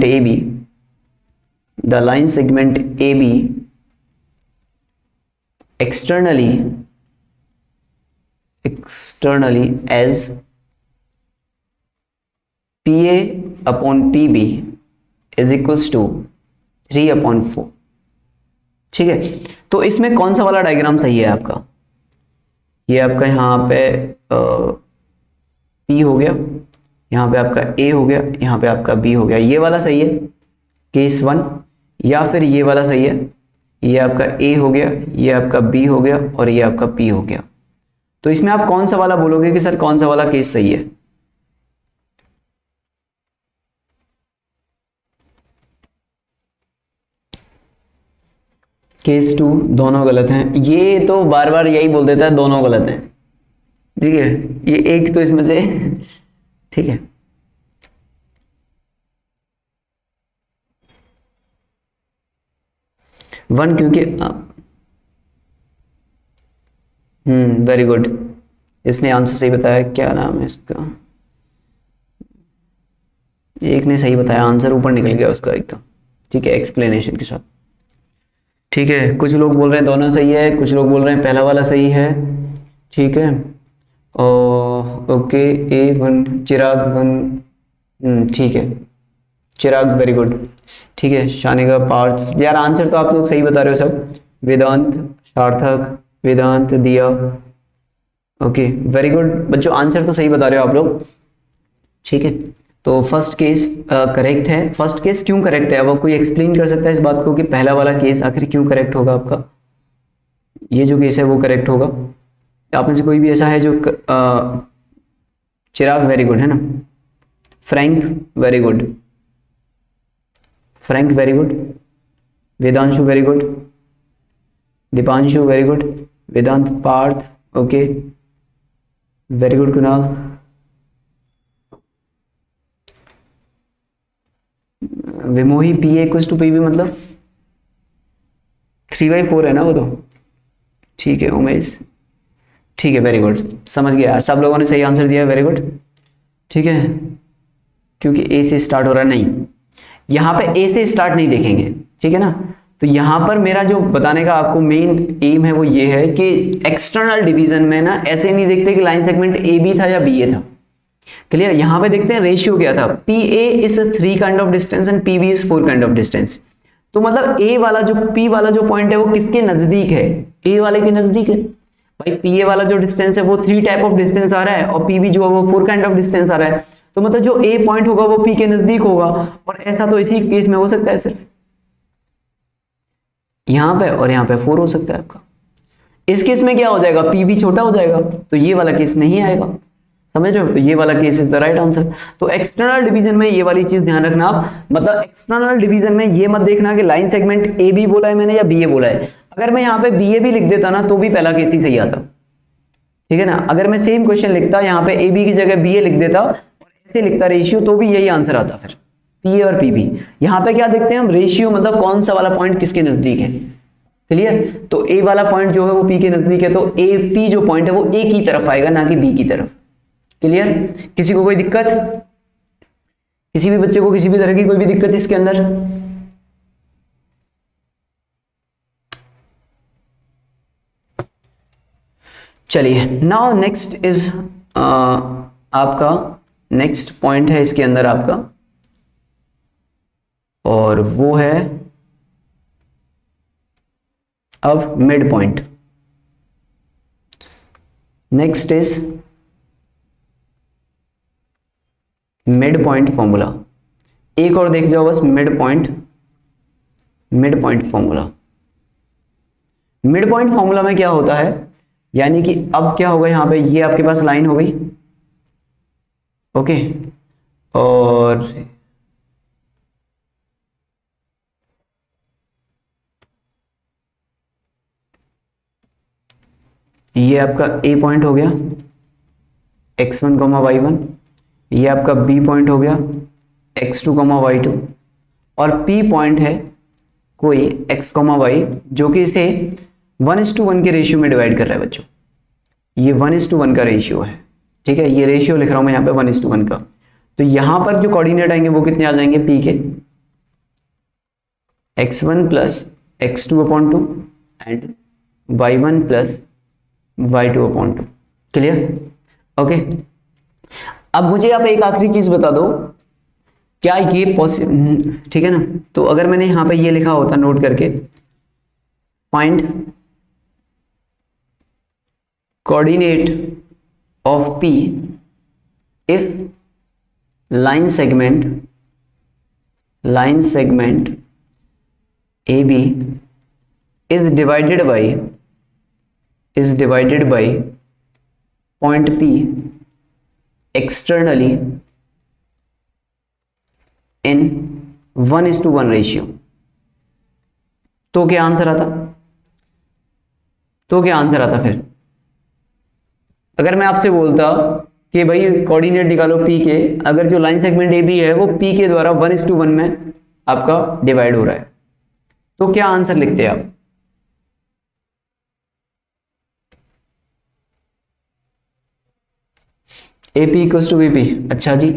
AB externally as PA upon PB is equals to 3/4। ठीक है, तो इसमें कौन सा वाला डायग्राम सही है आपका? ये आपका यहाँ पे P हो गया, यहाँ पे आपका A हो गया, यहाँ पे आपका B हो गया, ये वाला सही है केस 1। या फिर ये वाला सही है, ये आपका ए हो गया, ये आपका बी हो गया और ये आपका पी हो गया। तो इसमें आप कौन सा वाला बोलोगे कि सर कौन सा वाला केस सही है? केस 2 दोनों गलत हैं, ये तो बार बार यही बोल देता है दोनों गलत हैं, ठीक है, ये एक तो इसमें से ठीक है। वन, क्योंकि वेरी गुड, इसने आंसर सही बताया। क्या नाम है इसका? एक ने सही बताया, आंसर ऊपर निकल गया उसका एकदम, ठीक है, एक्सप्लेनेशन के साथ। ठीक है, कुछ लोग बोल रहे हैं दोनों सही है, कुछ लोग बोल रहे हैं पहला वाला सही है, ठीक है। ओके, ए वन, चिराग वन, ठीक है, चिराग वेरी गुड, ठीक है। शानिका, पार्थ, यार आंसर तो आप लोग सही बता रहे हो सब। वेदांत, सार्थक, वेदांत, दिया, ओके वेरी गुड बच्चों, आंसर तो सही बता रहे हो आप लोग, ठीक है। तो फर्स्ट केस करेक्ट है। फर्स्ट केस क्यों करेक्ट है? अब कोई एक्सप्लेन कर सकता है इस बात को कि पहला वाला केस आखिर क्यों करेक्ट होगा आपका? ये जो केस है वो करेक्ट होगा। आप में से कोई भी ऐसा है जो चिराग वेरी गुड है ना, Frank very good, Frank very good, Vedanshu very good, Deepanshu very good, Vedant, Parth, okay very good, Kunal, Vimohi, P A equals to P B मतलब 3/4 है ना वो तो, ठीक है। उमेश, ठीक है वेरी गुड, समझ गया यार, सब लोगों ने सही आंसर दिया, वेरी गुड, ठीक है। क्योंकि ए से स्टार्ट हो रहा है, नहीं यहाँ पे ए से स्टार्ट नहीं देखेंगे, ठीक है ना। तो यहाँ पर मेरा जो बताने का आपको मेन एम है वो ये है कि एक्सटर्नल डिवीजन में ना ऐसे नहीं देखते कि लाइन सेगमेंट ए बी था या बी ए था, क्लियर। यहाँ पे देखते हैं रेशियो क्या था, P A is 3 kind of distance and P B is 4 kind of distance. तो मतलब ए वाला जो पी वाला जो पॉइंट है वो किसके नजदीक है? ए वाले के नजदीक है भाई। पी ए वाला जो डिस्टेंस है वो 3 टाइप ऑफ डिस्टेंस आ रहा है और पी बी जो है वो 4 काइंड ऑफ डिस्टेंस आ रहा है। तो मतलब जो ए पॉइंट होगा वो पी के नजदीक होगा, और ऐसा तो इसी केस में हो सकता है, सिर्फ यहाँ पे और यहाँ पे 4 हो सकता है आपका। इस केस में क्या हो जाएगा, पी भी छोटा हो जाएगा, तो ये वाला केस नहीं आएगा, समझ रहे हो। तो ये वाला case is the right answer. तो एक्सटर्नल डिवीजन में ये वाली चीज ध्यान रखना आप, मतलब एक्सटर्नल डिवीजन में ये मत देखना कि लाइन सेगमेंट ए बी बोला है मैंने या बी ए बोला है। अगर मैं यहाँ पे बी ए भी लिख देता ना तो भी पहला केस ही सही आता, ठीक है ना। अगर मैं सेम क्वेश्चन लिखता यहाँ पे ए बी की जगह बी ए लिख देता और ऐसे लिखता रेशियो, तो भी यही आंसर आता फिर, पी ए और पी बी। यहाँ पे क्या देखते हैं हम, रेशियो, मतलब कौन सा वाला पॉइंट किसके नजदीक है, क्लियर। तो ए वाला पॉइंट जो है वो पी के नजदीक है, तो ए पी जो पॉइंट है वो ए की तरफ आएगा ना कि बी की तरफ, क्लियर। किसी को कोई दिक्कत, किसी भी बच्चे को किसी भी तरह की कोई भी दिक्कत इसके अंदर? चलिए, नाउ नेक्स्ट इज आपका नेक्स्ट पॉइंट है इसके अंदर आपका, और वो है अब mid point. Next is mid point formula. एक और देख जाओ बस, mid point formula. Mid point formula में क्या होता है, यानी कि अब क्या होगा, यहां पे ये आपके पास लाइन हो गई, ओके, और ये आपका ए पॉइंट हो गया x1, y1, ये आपका बी पॉइंट हो गया x2, y2, और p पॉइंट है कोई x, y जो कि इसे 1:1 के रेशियो में डिवाइड कर रहा है बच्चों। ये 1:1 का रेशियो है, ठीक है। ये रेशियो लिख रहा हूं मैं यहाँ पे 1:1 का। तो यहां पर जो कोऑर्डिनेट आएंगे वो कितने आ जाएंगे, p के x1 plus x2/2 and y1 plus y2/2, clear, okay. अब मुझे आप एक आखिरी चीज बता दो, क्या ये पॉसिबल, ठीक है ना। तो अगर मैंने यहां पे ये लिखा होता नोट करके, find coordinate of P if line segment A B is divided by point P externally in 1:1 ratio, तो क्या आंसर आता फिर? अगर मैं आपसे बोलता कि भाई कोऑर्डिनेट निकालो P के, अगर जो लाइन सेगमेंट AB है वो P के द्वारा 1:1 में आपका डिवाइड हो रहा है, तो क्या आंसर लिखते हैं आप? AP equals to VP। अच्छा जी,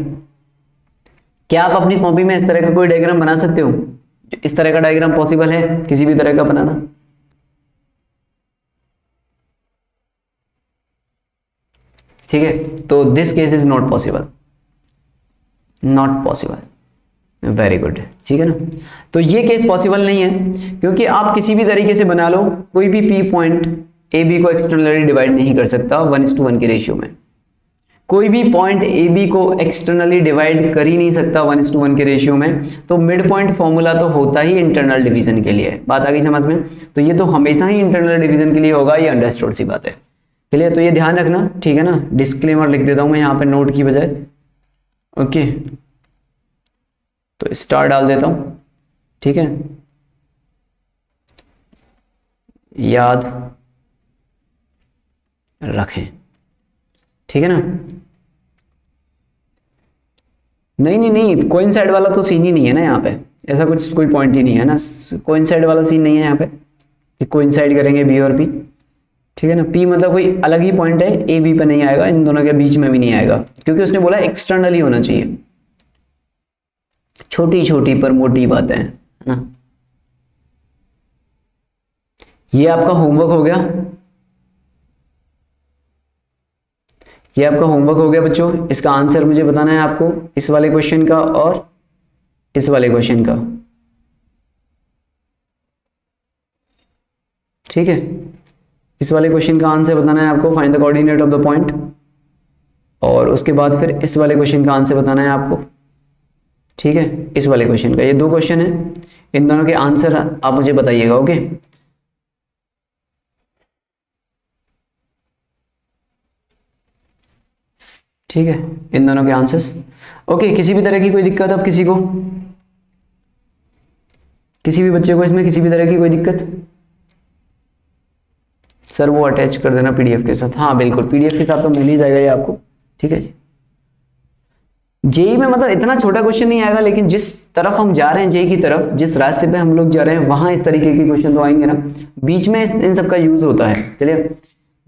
क्या आप अपनी कॉपी में इस तरह का कोई डायग्राम बना सकते हो? इस तरह का डायग्राम पॉसिबल है किसी भी तरह का बनाना? ठीक है, तो this case is not possible, very good. ठीक है ना, तो ये केस पॉसिबल नहीं है, क्योंकि आप किसी भी तरीके से बना लो, कोई भी P पॉइंट AB को एक्सटर्नली डिवाइड नहीं कर सकता 1:1 के रेशियो में। कोई भी पॉइंट AB को एक्सटर्नली डिवाइड कर ही नहीं सकता 1:1 के रेशियो में, तो मिड पॉइंट फॉर्मूला तो होता ही इंटरनल डिवीजन के लिए। बात आ गई समझ में? तो ये तो हमेशा ही इंटरनल डिवीजन के लिए होगा, ये अंडरस्टूड सी बात है। क्लियर? तो ये ध्यान रखना, ठीक है ना। डिस्क्लेमर लिख देता हूं मैं यहाँ पे नोट की बजाय। ओके, तो स्टार डाल देता हूं, ठीक है। याद रखें, ठीक है ना। नहीं, कोइंसाइड वाला तो सीन ही नहीं है ना यहाँ पे, ऐसा कुछ कोई पॉइंट ही नहीं है ना, कोइंसाइड वाला सीन नहीं है यहाँ पे कि कोइंसाइड करेंगे बी और पी, ठीक है ना। पी मतलब कोई अलग ही पॉइंट है, ए बी पे नहीं आएगा, इन दोनों के बीच में भी नहीं आएगा, क्योंकि उसने बोला एक्सटर्नली होना चाहिए। छोटी छोटी पर मोटी बातें हैं, है ना। ये आपका होमवर्क हो गया, ये आपका होमवर्क हो गया बच्चों। इसका आंसर मुझे बताना है आपको, इस वाले क्वेश्चन का और इस वाले क्वेश्चन का, ठीक है। इस वाले क्वेश्चन का आंसर बताना है आपको, find the coordinate of the point, और उसके बाद फिर इस वाले क्वेश्चन का आंसर बताना है आपको, ठीक है। इस वाले क्वेश्चन का, ये दो क्वेश्चन है, इन दोनों के आंसर आप मुझे बताइएगा। ओके, ठीक है, इन दोनों के आंसर्स। ओके, किसी भी तरह की कोई दिक्कत अब किसी को, किसी भी बच्चे को इसमें किसी भी तरह की कोई दिक्कत? सर वो अटैच कर देना पीडीएफ के साथ। हाँ बिल्कुल, पीडीएफ के साथ तो मिल ही जाएगा ये आपको, ठीक है जी। जेई में मतलब इतना छोटा क्वेश्चन नहीं आएगा, लेकिन जिस तरफ हम जा रहे हैं जेई की तरफ, जिस रास्ते पे हम लोग जा रहे हैं, वहां इस तरीके के क्वेश्चन तो आएंगे ना। बीच में इन सब का यूज होता है, चलिए।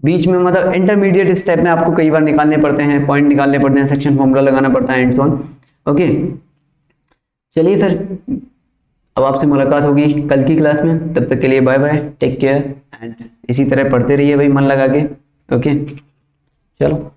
बीच में मतलब इंटरमीडिएट स्टेप में आपको कई बार निकालने पड़ते हैं, पॉइंट निकालने पड़ते हैं, सेक्शन फॉर्मूला लगाना पड़ता है, एंड सो ऑन। ओके, चलिए फिर अब आपसे मुलाकात होगी कल की क्लास में, तब तक के लिए bye bye, take care, and इसी तरह पढ़ते रहिए भाई मन लगा के। ओके, चलो।